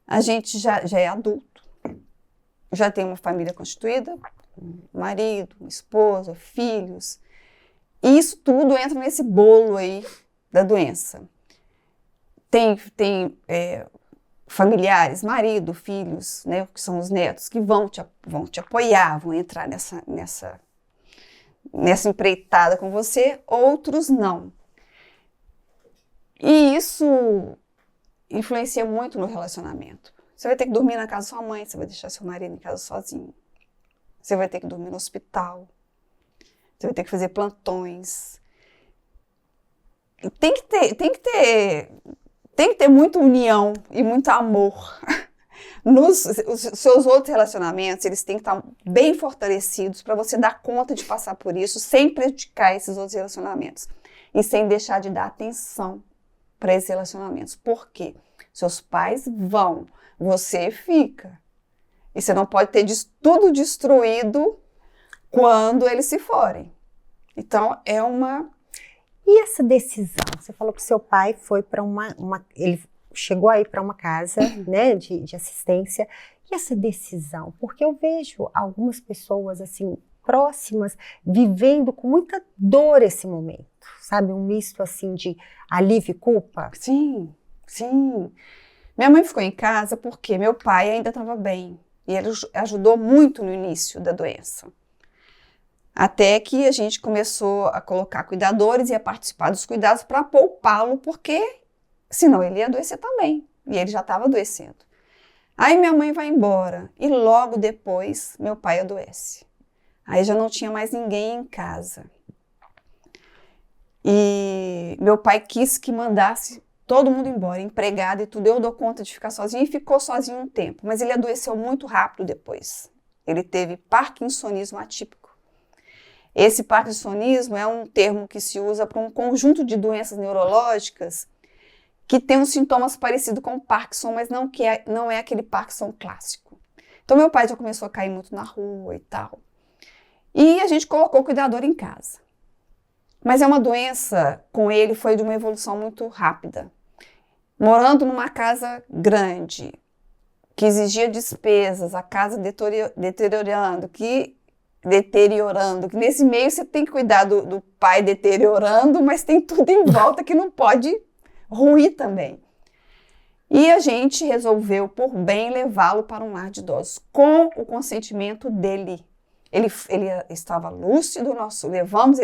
a gente já é adulto, já tem uma família constituída, um marido, uma esposa, filhos, e isso tudo entra nesse bolo aí da doença. Tem familiares, marido, filhos, né, que são os netos, que vão te apoiar, vão entrar nessa empreitada com você, outros não. E isso influencia muito no relacionamento. Você vai ter que dormir na casa da sua mãe, você vai deixar seu marido em casa sozinho. Você vai ter que dormir no hospital. Você vai ter que fazer plantões. E tem que ter muita união e muito amor Os seus outros relacionamentos, eles têm que estar bem fortalecidos para você dar conta de passar por isso sem prejudicar esses outros relacionamentos. E sem deixar de dar atenção para esses relacionamentos. Por quê? Seus pais vão, você fica. E você não pode ter tudo destruído quando eles se forem. Então, é uma... E essa decisão? Você falou que seu pai foi para ele chegou aí para uma casa, né, de assistência. E essa decisão? Porque eu vejo algumas pessoas, assim, próximas, vivendo com muita dor esse momento. Sabe? Um misto, assim, de alívio e culpa. Sim, sim. Minha mãe ficou em casa porque meu pai ainda estava bem. E ele ajudou muito no início da doença. Até que a gente começou a colocar cuidadores e a participar dos cuidados para poupá-lo, porque senão ele ia adoecer também. E ele já estava adoecendo. Aí minha mãe vai embora e logo depois meu pai adoece. Aí já não tinha mais ninguém em casa. E meu pai quis que mandasse todo mundo embora, empregado e tudo. Eu dou conta de ficar sozinho e ficou sozinho um tempo. Mas ele adoeceu muito rápido depois. Ele teve parkinsonismo atípico. Esse parkinsonismo é um termo que se usa para um conjunto de doenças neurológicas que tem uns sintomas parecidos com o Parkinson, mas não é aquele Parkinson clássico. Então meu pai já começou a cair muito na rua e tal. E a gente colocou o cuidador em casa. Mas é uma doença, com ele, foi de uma evolução muito rápida. Morando numa casa grande, que exigia despesas, a casa deteriorando, que nesse meio você tem que cuidar do pai deteriorando, mas tem tudo em volta que não pode ruir também. E a gente resolveu, por bem, levá-lo para um lar de idosos, com o consentimento dele. Ele estava lúcido, nós levamos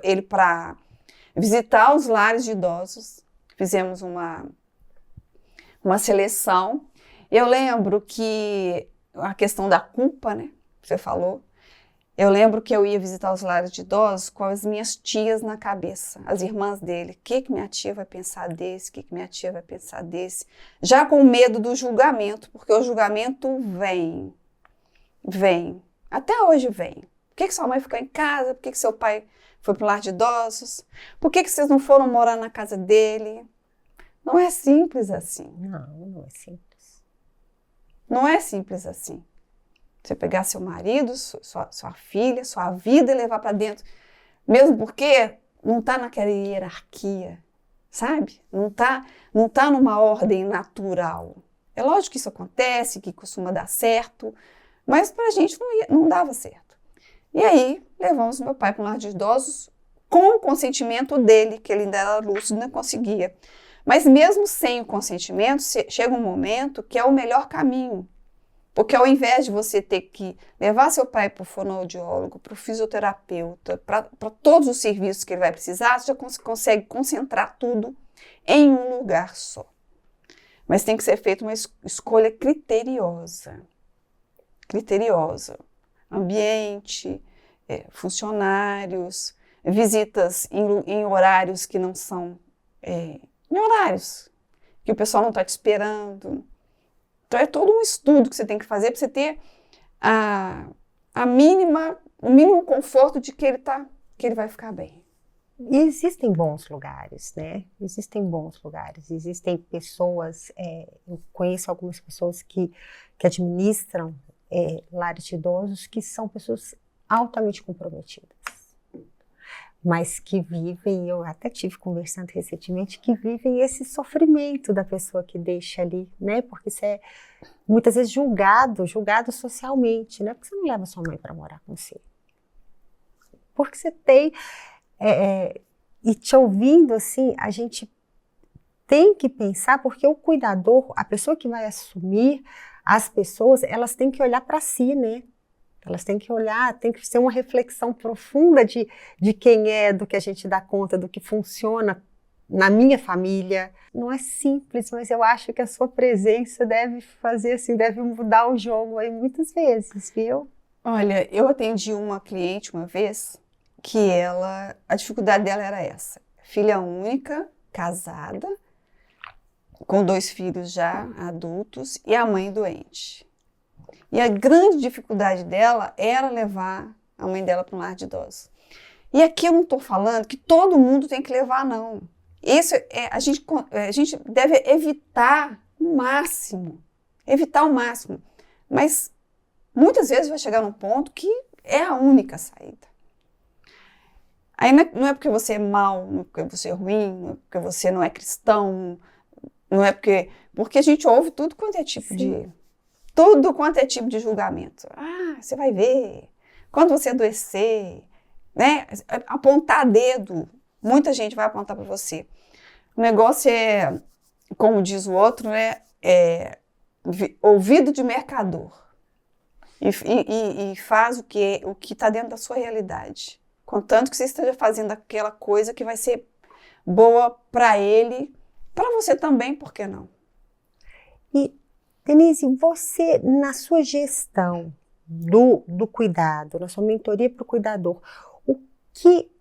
ele para visitar os lares de idosos, fizemos uma seleção. Eu lembro que a questão da culpa, né, você falou, eu lembro que eu ia visitar os lares de idosos com as minhas tias na cabeça, as irmãs dele. O que minha tia vai pensar desse? O que minha tia vai pensar desse? Já com medo do julgamento, porque o julgamento vem. Até hoje vem. Por que sua mãe ficou em casa? Por que seu pai foi para o lar de idosos? Por que vocês não foram morar na casa dele? Não é simples assim. Não é simples. Não é simples assim. Você pegar seu marido, sua filha, sua vida e levar para dentro. Mesmo porque não está naquela hierarquia, sabe? Não tá numa ordem natural. É lógico que isso acontece, que costuma dar certo, mas para a gente não dava certo. E aí, levamos meu pai para um lar de idosos com o consentimento dele, que ele ainda era lúcido, não conseguia. Mas mesmo sem o consentimento, chega um momento que é o melhor caminho. Porque ao invés de você ter que levar seu pai para o fonoaudiólogo, para o fisioterapeuta, para todos os serviços que ele vai precisar, você já consegue concentrar tudo em um lugar só. Mas tem que ser feita uma escolha criteriosa. Criteriosa. Ambiente, funcionários, visitas em horários que não são... em horários que o pessoal não está te esperando. Então é todo um estudo que você tem que fazer para você ter o mínimo conforto de que ele vai ficar bem. E existem bons lugares, né? Existem bons lugares. Existem pessoas, eu conheço algumas pessoas que administram lares de idosos que são pessoas altamente comprometidas. Mas que vivem, eu até tive conversando recentemente, que vivem esse sofrimento da pessoa que deixa ali, né? Porque você é muitas vezes julgado socialmente, né? Porque você não leva sua mãe para morar com você. Porque você tem... e te ouvindo assim, a gente tem que pensar, porque o cuidador, a pessoa que vai assumir as pessoas, elas têm que olhar para si, né? Elas têm que olhar, tem que ser uma reflexão profunda de quem é, do que a gente dá conta, do que funciona na minha família. Não é simples, mas eu acho que a sua presença deve fazer assim, deve mudar o jogo aí muitas vezes, viu? Olha, eu atendi uma cliente uma vez que a dificuldade dela era essa. Filha única, casada, com 2 filhos já adultos e a mãe doente. E a grande dificuldade dela era levar a mãe dela para um lar de idosos. E aqui eu não estou falando que todo mundo tem que levar, não. Isso a gente deve evitar o máximo. Evitar o máximo. Mas muitas vezes vai chegar num ponto que é a única saída. Aí não é porque você é mau, não é porque você é ruim, não é porque você não é cristão, não é porque a gente ouve tudo quanto é tipo tudo quanto é tipo de julgamento. Ah, você vai ver. Quando você adoecer, né? Apontar dedo. Muita gente vai apontar para você. O negócio é, como diz o outro, né? Ouvido de mercador. E faz o que está dentro da sua realidade. Contanto que você esteja fazendo aquela coisa que vai ser boa para ele, para você também, por que não? E, Denise, você, na sua gestão do cuidado, na sua mentoria para o cuidador,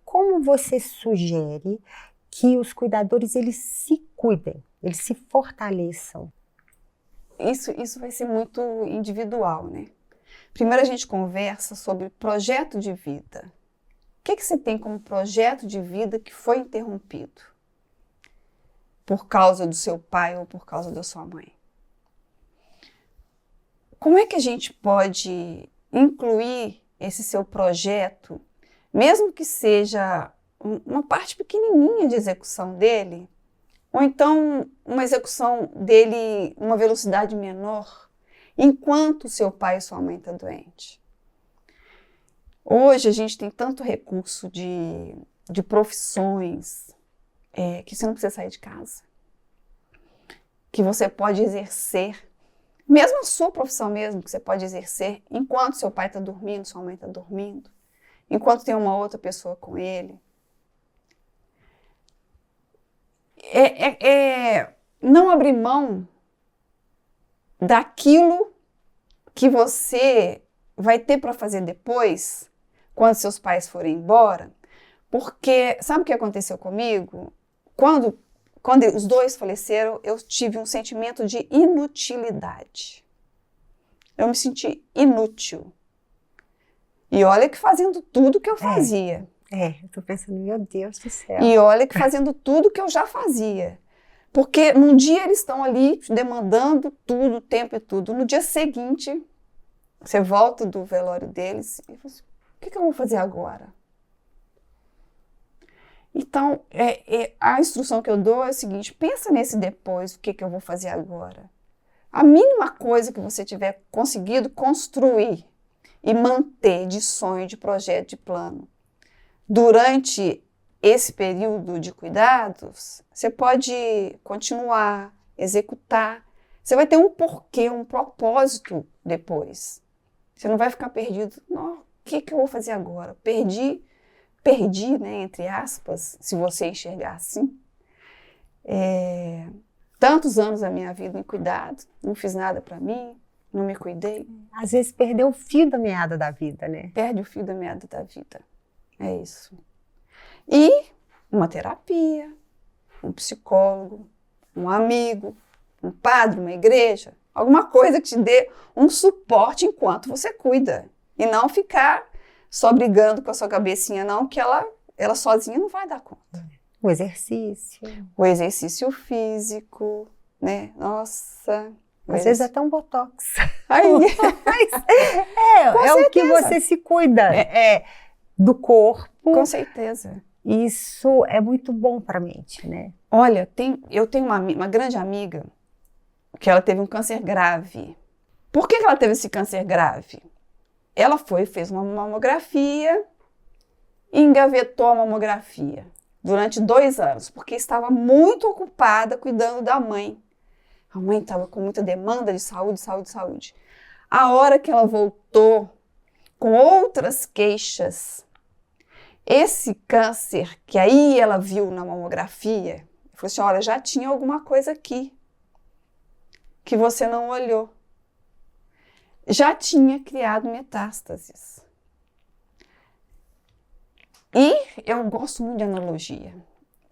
como você sugere que os cuidadores eles se cuidem, eles se fortaleçam? Isso vai ser muito individual, né? Primeiro a gente conversa sobre projeto de vida. O que você tem como projeto de vida que foi interrompido? Por causa do seu pai ou por causa da sua mãe? Como é que a gente pode incluir esse seu projeto, mesmo que seja uma parte pequenininha de execução dele, ou então uma execução dele uma velocidade menor, enquanto seu pai e sua mãe estão doentes? Hoje a gente tem tanto recurso de profissões que você não precisa sair de casa, que você pode exercer, mesmo a sua profissão mesmo, que você pode exercer enquanto seu pai está dormindo, sua mãe está dormindo, enquanto tem uma outra pessoa com ele. Não abrir mão daquilo que você vai ter para fazer depois, quando seus pais forem embora, porque sabe o que aconteceu comigo? Quando os 2 faleceram, eu tive um sentimento de inutilidade. Eu me senti inútil. E olha que fazendo tudo que eu fazia. Eu tô pensando, meu Deus do céu. E olha que fazendo tudo que eu já fazia. Porque num dia eles estão ali demandando tudo, o tempo e tudo. No dia seguinte, você volta do velório deles e fala assim, o que eu vou fazer agora? Então, a instrução que eu dou é a seguinte, pensa nesse depois, o que eu vou fazer agora. A mínima coisa que você tiver conseguido construir e manter de sonho, de projeto, de plano, durante esse período de cuidados, você pode continuar, executar. Você vai ter um porquê, um propósito depois. Você não vai ficar perdido. Não, o que eu vou fazer agora? Perdi, né, entre aspas, se você enxergar assim. Tantos anos da minha vida em cuidado, não fiz nada para mim, não me cuidei. Às vezes perdeu o fio da meada da vida, né? Perde o fio da meada da vida. É isso. E uma terapia, um psicólogo, um amigo, um padre, uma igreja, alguma coisa que te dê um suporte enquanto você cuida. E não ficar só brigando com a sua cabecinha, não, que ela sozinha não vai dar conta. O exercício. O exercício físico, né? Nossa. Às vezes até um botox. Aí. É o que você se cuida do corpo. Com certeza. Isso é muito bom para a mente, né? Olha, eu tenho uma grande amiga que ela teve um câncer grave. Por que ela teve esse câncer grave? Ela fez uma mamografia e engavetou a mamografia durante 2 anos, porque estava muito ocupada cuidando da mãe. A mãe estava com muita demanda de saúde. A hora que ela voltou com outras queixas, esse câncer que aí ela viu na mamografia, falou assim, olha, já tinha alguma coisa aqui que você não olhou. Já tinha criado metástases. E eu gosto muito de analogia.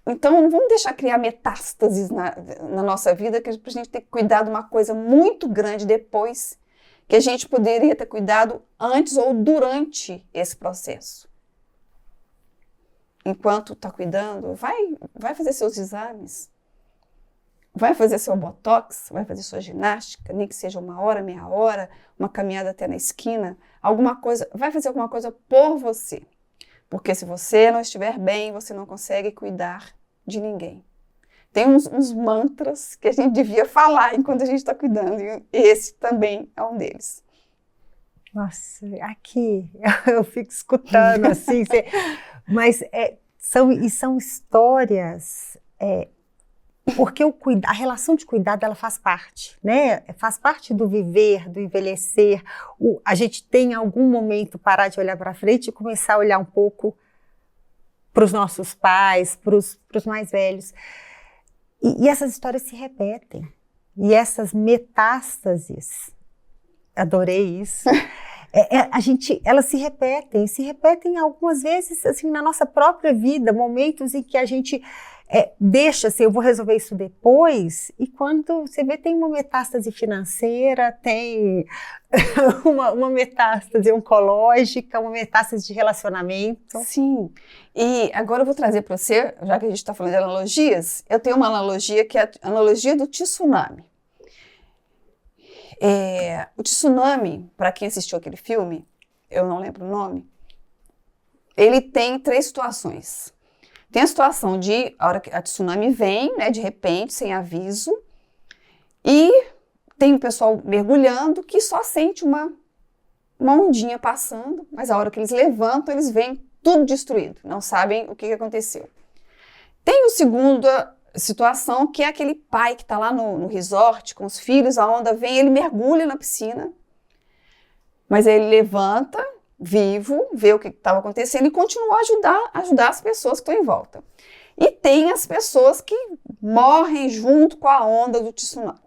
Então, não vamos deixar criar metástases na nossa vida, que a gente tem que cuidar de uma coisa muito grande depois, que a gente poderia ter cuidado antes ou durante esse processo. Enquanto está cuidando, vai fazer seus exames, vai fazer seu botox, vai fazer sua ginástica, nem que seja 1 hora, meia hora, uma caminhada até na esquina, alguma coisa, vai fazer alguma coisa por você. Porque se você não estiver bem, você não consegue cuidar de ninguém. Tem uns mantras que a gente devia falar enquanto a gente está cuidando, e esse também é um deles. Nossa, aqui eu fico escutando assim, mas são histórias, porque a relação de cuidado ela faz parte, né? Faz parte do viver, do envelhecer. A gente tem em algum momento parar de olhar para frente e começar a olhar um pouco para os nossos pais, para os mais velhos. E essas histórias se repetem. E essas metástases, adorei isso, elas se repetem algumas vezes assim, na nossa própria vida, momentos em que a gente deixa assim, eu vou resolver isso depois, e quando você vê tem uma metástase financeira, tem uma metástase oncológica, uma metástase de relacionamento. Sim, e agora eu vou trazer para você, já que a gente está falando de analogias, eu tenho uma analogia que é a analogia do tsunami. O tsunami, para quem assistiu aquele filme, eu não lembro o nome, ele tem 3 situações. Tem a situação de a hora que a tsunami vem, né, de repente, sem aviso, e tem o pessoal mergulhando que só sente uma ondinha passando, mas a hora que eles levantam, eles veem tudo destruído, não sabem o que aconteceu. Tem a segunda situação, que é aquele pai que está lá no resort com os filhos, a onda vem, ele mergulha na piscina, mas aí ele levanta, vivo, vê o que estava acontecendo e continua a ajudar as pessoas que estão em volta. E tem as pessoas que morrem junto com a onda do tsunami.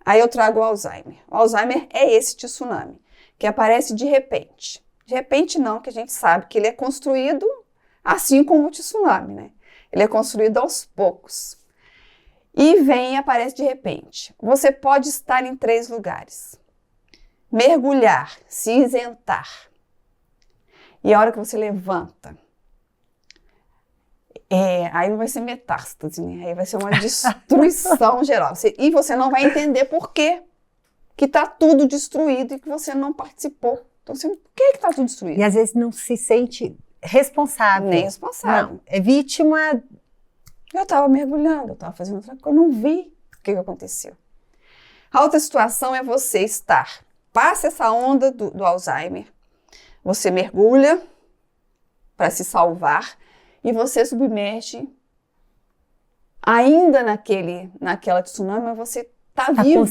Aí eu trago o Alzheimer. O Alzheimer é esse tsunami, que aparece de repente. De repente não, que a gente sabe que ele é construído assim como o tsunami, né? Ele é construído aos poucos. E vem e aparece de repente. Você pode estar em 3 lugares. Mergulhar, se isentar. E a hora que você levanta, aí não vai ser metástase, né? Aí vai ser uma destruição geral. E você não vai entender por quê que está tudo destruído e que você não participou. Então, por que está tudo destruído? E às vezes não se sente responsável. Nem responsável. Não, é vítima. Eu estava mergulhando, eu estava fazendo outra coisa, eu não vi o que aconteceu. A outra situação é você passa essa onda do Alzheimer, você mergulha para se salvar e você submerge ainda naquela tsunami, mas você está vivo.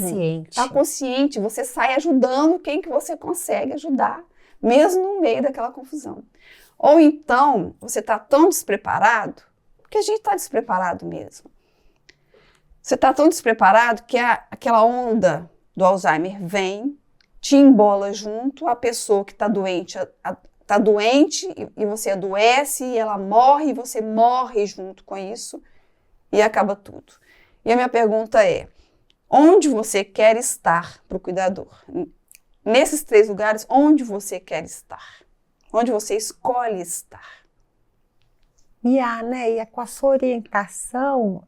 Está consciente, você sai ajudando quem que você consegue ajudar, mesmo no meio daquela confusão. Ou então, você está tão despreparado, porque a gente está despreparado mesmo. Você está tão despreparado que aquela onda do Alzheimer vem, te embola junto, a pessoa que está doente está doente e você adoece e ela morre e você morre junto com isso e acaba tudo. E a minha pergunta é, onde você quer estar para o cuidador? Nesses 3 lugares, onde você quer estar? Onde você escolhe estar? E com a sua orientação,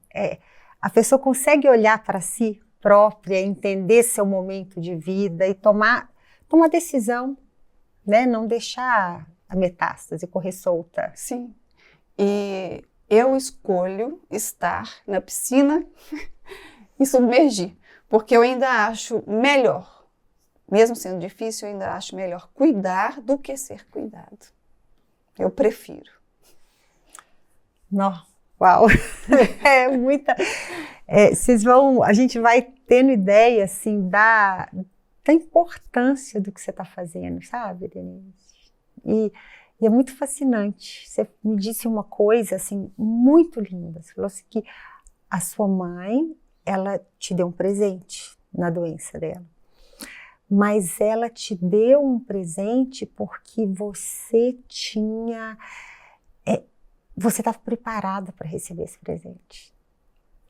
a pessoa consegue olhar para si própria, entender seu momento de vida e tomar decisão, né? Não deixar a metástase correr solta. Sim. E eu escolho estar na piscina e submergir, porque eu ainda acho melhor, mesmo sendo difícil, eu ainda acho melhor cuidar do que ser cuidado. Eu prefiro. Não, uau! A gente vai tendo ideia, assim, da importância do que você está fazendo, sabe, Denise? E é muito fascinante. Você me disse uma coisa, assim, muito linda. Você falou assim que a sua mãe, ela te deu um presente na doença dela. Mas ela te deu um presente porque você tinha você estava preparada para receber esse presente.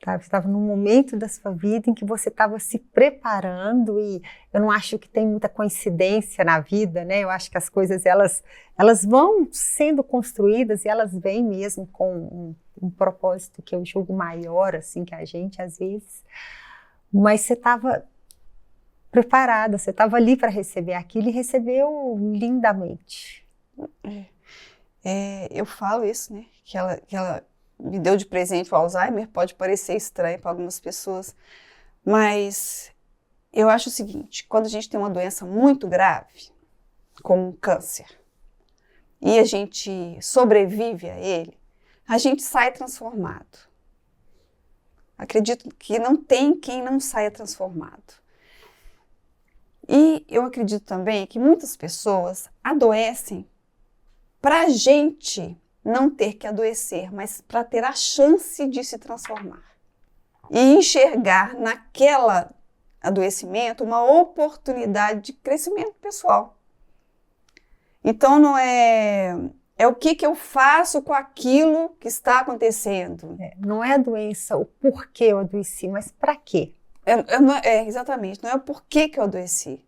Tá? Você estava num momento da sua vida em que você estava se preparando, e eu não acho que tem muita coincidência na vida, né? Eu acho que as coisas elas vão sendo construídas e elas vêm mesmo com um propósito que eu julgo maior assim que a gente às vezes. Mas você estava preparada, você estava ali para receber aquilo e recebeu lindamente. Eu falo isso, né? Que ela me deu de presente o Alzheimer, pode parecer estranho para algumas pessoas, mas eu acho o seguinte: quando a gente tem uma doença muito grave, como um câncer, e a gente sobrevive a ele, a gente sai transformado. Acredito que não tem quem não saia transformado. E eu acredito também que muitas pessoas adoecem para a gente não ter que adoecer, mas para ter a chance de se transformar. E enxergar naquele adoecimento uma oportunidade de crescimento pessoal. Então não é o que eu faço com aquilo que está acontecendo. Não é a doença, o porquê eu adoeci, mas para quê? Exatamente, não é o porquê que eu adoeci.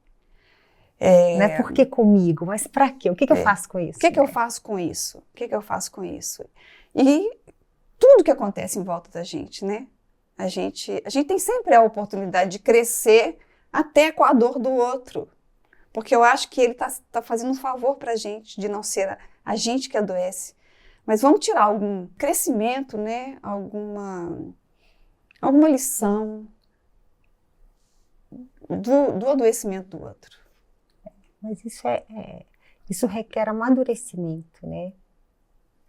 Não é por que comigo, mas para quê? O que eu faço com isso? O que eu faço com isso? O que eu faço com isso? E tudo que acontece em volta da gente, né? A gente tem sempre a oportunidade de crescer até com a dor do outro. Porque eu acho que ele tá fazendo um favor pra gente de não ser a gente que adoece. Mas vamos tirar algum crescimento, né? Alguma lição do adoecimento do outro. Mas isso requer amadurecimento, né?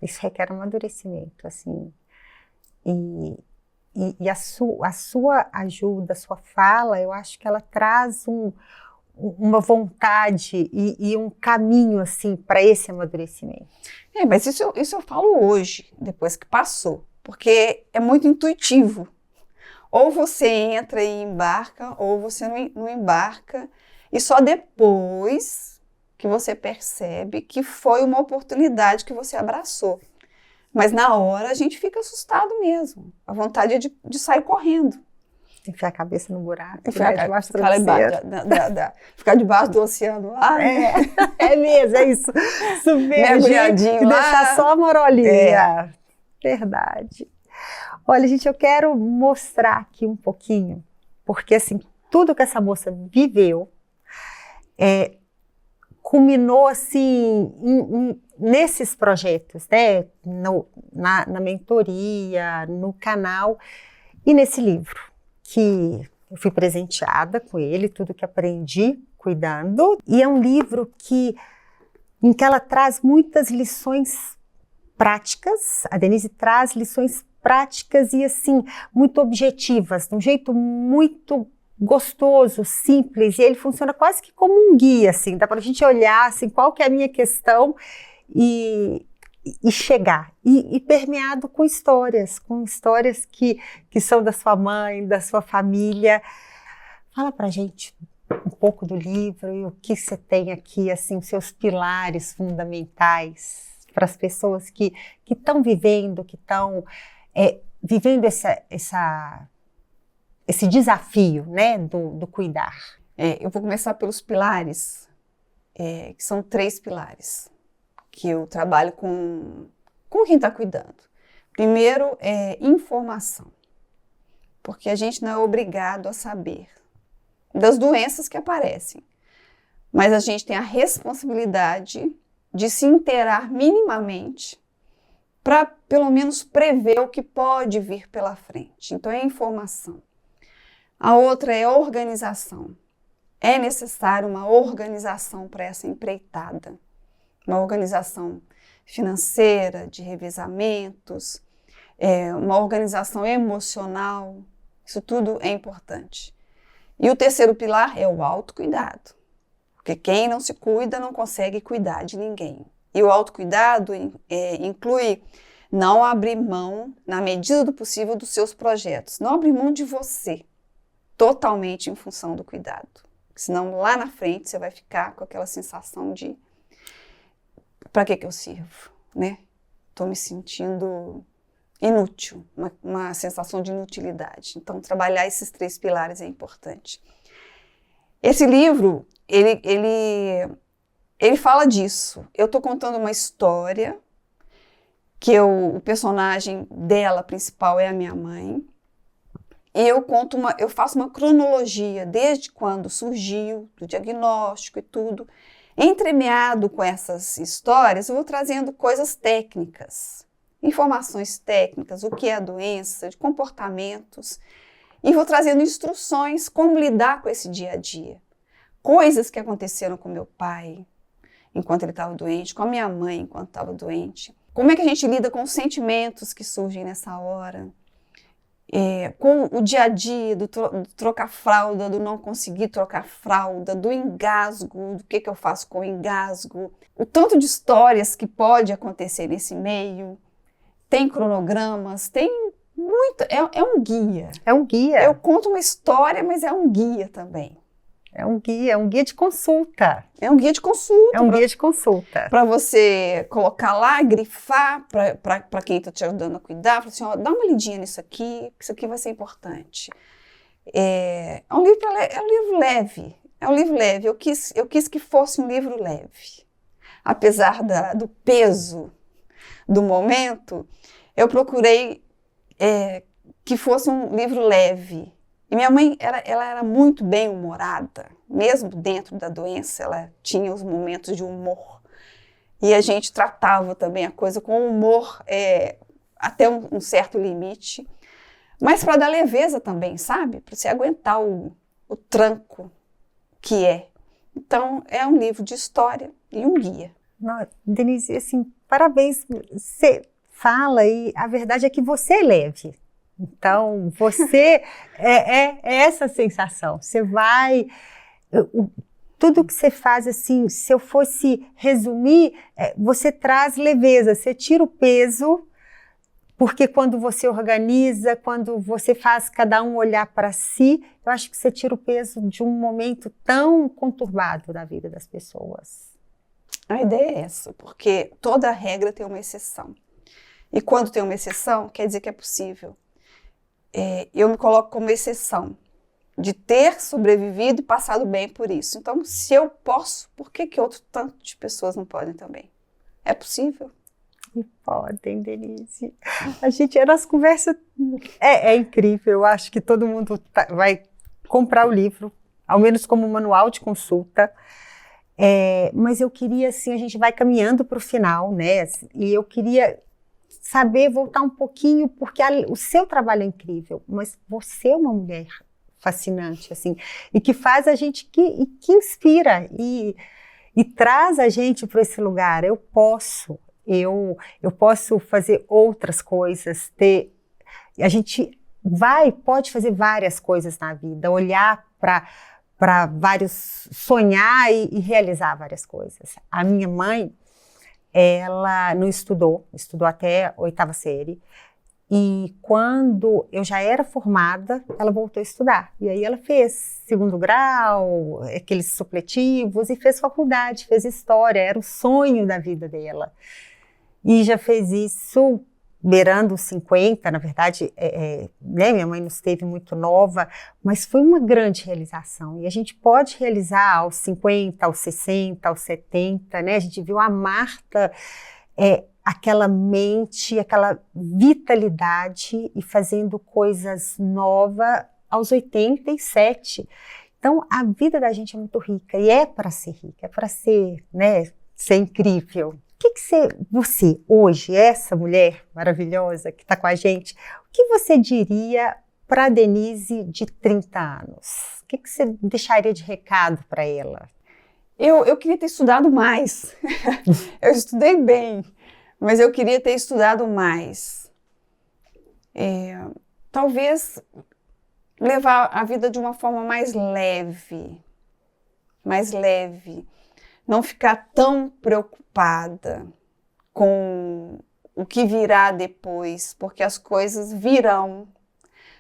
Isso requer amadurecimento, assim. E a sua ajuda, a sua fala, eu acho que ela traz uma vontade e um caminho, assim, para esse amadurecimento. Mas isso eu falo hoje, depois que passou, porque é muito intuitivo. Ou você entra e embarca, ou você não embarca, e só depois que você percebe que foi uma oportunidade que você abraçou. Mas na hora a gente fica assustado mesmo. A vontade é de sair correndo. Enfiar a cabeça no buraco, ficar debaixo do oceano lá. É mesmo, é isso. Submergir e deixar só a marolinha. Verdade. Olha, gente, eu quero mostrar aqui um pouquinho, porque assim, tudo que essa moça viveu culminou assim nesses projetos, né? Na mentoria, no canal e nesse livro, que eu fui presenteada com ele, tudo que aprendi cuidando. E é um livro em que ela traz muitas lições práticas. A Denise traz lições práticas e assim, muito objetivas, de um jeito muito gostoso, simples, e ele funciona quase que como um guia, assim, dá para a gente olhar assim, qual que é a minha questão e chegar, e permeado com histórias que são da sua mãe, da sua família. Fala pra gente um pouco do livro e o que você tem aqui, assim, os seus pilares fundamentais para as pessoas que estão vivendo, que estão vivendo esse desafio, né, do cuidar. Eu vou começar pelos pilares, que são 3 pilares, que eu trabalho com quem está cuidando. Primeiro é informação, porque a gente não é obrigado a saber das doenças que aparecem, mas a gente tem a responsabilidade de se inteirar minimamente para pelo menos prever o que pode vir pela frente. Então é informação. A outra é organização. É necessário uma organização para essa empreitada. Uma organização financeira, de revezamentos, uma organização emocional. Isso tudo é importante. E o terceiro pilar é o autocuidado. Porque quem não se cuida não consegue cuidar de ninguém. E o autocuidado inclui não abrir mão, na medida do possível, dos seus projetos. Não abrir mão de você, totalmente em função do cuidado. Senão, lá na frente, você vai ficar com aquela sensação de para que eu sirvo, né? estou me sentindo inútil, uma sensação de inutilidade. Então, trabalhar esses 3 pilares é importante. Esse livro, ele fala disso. Eu estou contando uma história que o personagem dela principal é a minha mãe. E eu faço uma cronologia desde quando surgiu, do diagnóstico e tudo. Entremeado com essas histórias, eu vou trazendo coisas técnicas, informações técnicas, o que é a doença, de comportamentos, e vou trazendo instruções como lidar com esse dia a dia. Coisas que aconteceram com meu pai enquanto ele estava doente, com a minha mãe enquanto estava doente. Como é que a gente lida com os sentimentos que surgem nessa hora? Com o dia a dia, do trocar fralda, do não conseguir trocar fralda, do engasgo, do que eu faço com o engasgo. O tanto de histórias que pode acontecer nesse meio. Tem cronogramas, tem muito. É um guia. É um guia. Eu conto uma história, mas é um guia também. É um guia de consulta. É um guia de consulta. É um guia de consulta. Para você colocar lá, grifar, para quem está te ajudando a cuidar, falar assim, ó, dá uma lidinha nisso aqui, que isso aqui vai ser importante. É um livro leve. É um livro leve. Eu quis que fosse um livro leve. Apesar do peso do momento, eu procurei que fosse um livro leve. E minha mãe, ela era muito bem-humorada, mesmo dentro da doença, ela tinha os momentos de humor. E a gente tratava também a coisa com humor até um certo limite, mas para dar leveza também, sabe? Para você aguentar o tranco que é. Então, é um livro de história e um guia. Não, Denise, assim, parabéns, você fala e a verdade é que você é leve. Então, você é essa sensação. Você vai... Tudo que você faz, assim, se eu fosse resumir, você traz leveza, você tira o peso, porque quando você organiza, quando você faz cada um olhar para si, eu acho que você tira o peso de um momento tão conturbado da vida das pessoas. A ideia é essa, porque toda regra tem uma exceção. E quando tem uma exceção, quer dizer que é possível. Eu me coloco como exceção de ter sobrevivido e passado bem por isso. Então, se eu posso, por que outro tanto de pessoas não podem também? É possível? E podem, Denise. A nossa conversa é incrível. Eu acho que todo mundo vai comprar o livro, ao menos como manual de consulta. Mas eu queria, assim, a gente vai caminhando para o final, né? E eu queria voltar um pouquinho, porque o seu trabalho é incrível, mas você é uma mulher fascinante, assim, e que faz a gente, que inspira e traz a gente para esse lugar. Eu posso fazer outras coisas, a gente pode fazer várias coisas na vida, olhar para vários, sonhar e realizar várias coisas. A minha mãe, ela não estudou até a 8ª série, e quando eu já era formada, ela voltou a estudar. E aí ela fez 2º grau, aqueles supletivos, e fez faculdade, fez história, era o sonho da vida dela. E já fez isso beirando os 50, na verdade, né, minha mãe nos teve muito nova, mas foi uma grande realização. E a gente pode realizar aos 50, aos 60, aos 70, né? A gente viu a Marta, aquela mente, aquela vitalidade e fazendo coisas novas aos 87. Então, a vida da gente é muito rica e é para ser rica, é para ser, né, ser incrível. O que você, hoje, essa mulher maravilhosa que está com a gente, o que você diria para a Denise de 30 anos? O que você deixaria de recado para ela? Eu queria ter estudado mais. Eu estudei bem, mas eu queria ter estudado mais. Talvez levar a vida de uma forma mais leve. Não ficar tão preocupada com o que virá depois, porque as coisas virão,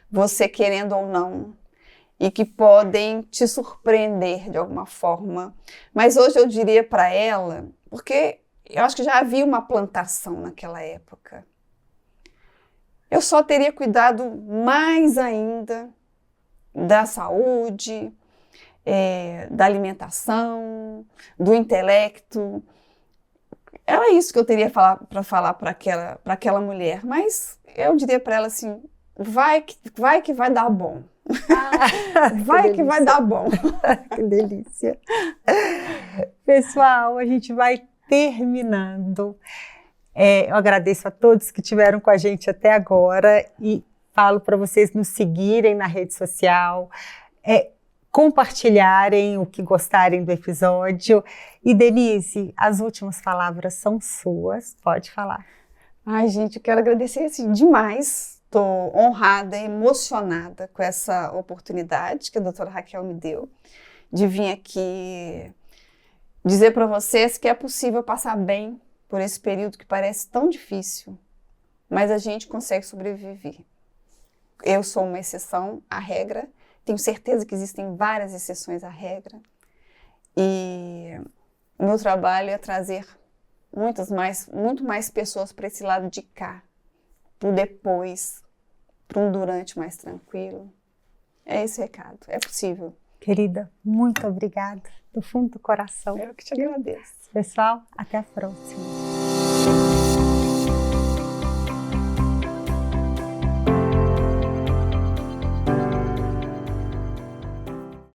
você querendo ou não, e que podem te surpreender de alguma forma. Mas hoje eu diria para ela, porque eu acho que já havia uma plantação naquela época. Eu só teria cuidado mais ainda da saúde, da alimentação, do intelecto. Era isso que eu teria para falar para aquela mulher. Mas eu diria para ela assim, vai que vai dar bom. Vai que vai dar bom. Que delícia. Pessoal, a gente vai terminando. Eu agradeço a todos que estiveram com a gente até agora e falo para vocês nos seguirem na rede social, compartilharem o que gostarem do episódio. E Denise, as últimas palavras são suas, pode falar. Ai, gente, eu quero agradecer assim, demais. Estou honrada, emocionada com essa oportunidade que a doutora Raquel me deu de vir aqui dizer para vocês que é possível passar bem por esse período que parece tão difícil, mas a gente consegue sobreviver. Eu sou uma exceção à regra, tenho certeza que existem várias exceções à regra, e o meu trabalho é trazer muito mais pessoas para esse lado de cá, para o depois, para um durante mais tranquilo. É esse recado, é possível. Querida, muito obrigada, do fundo do coração. Eu que te agradeço. Pessoal, até a próxima.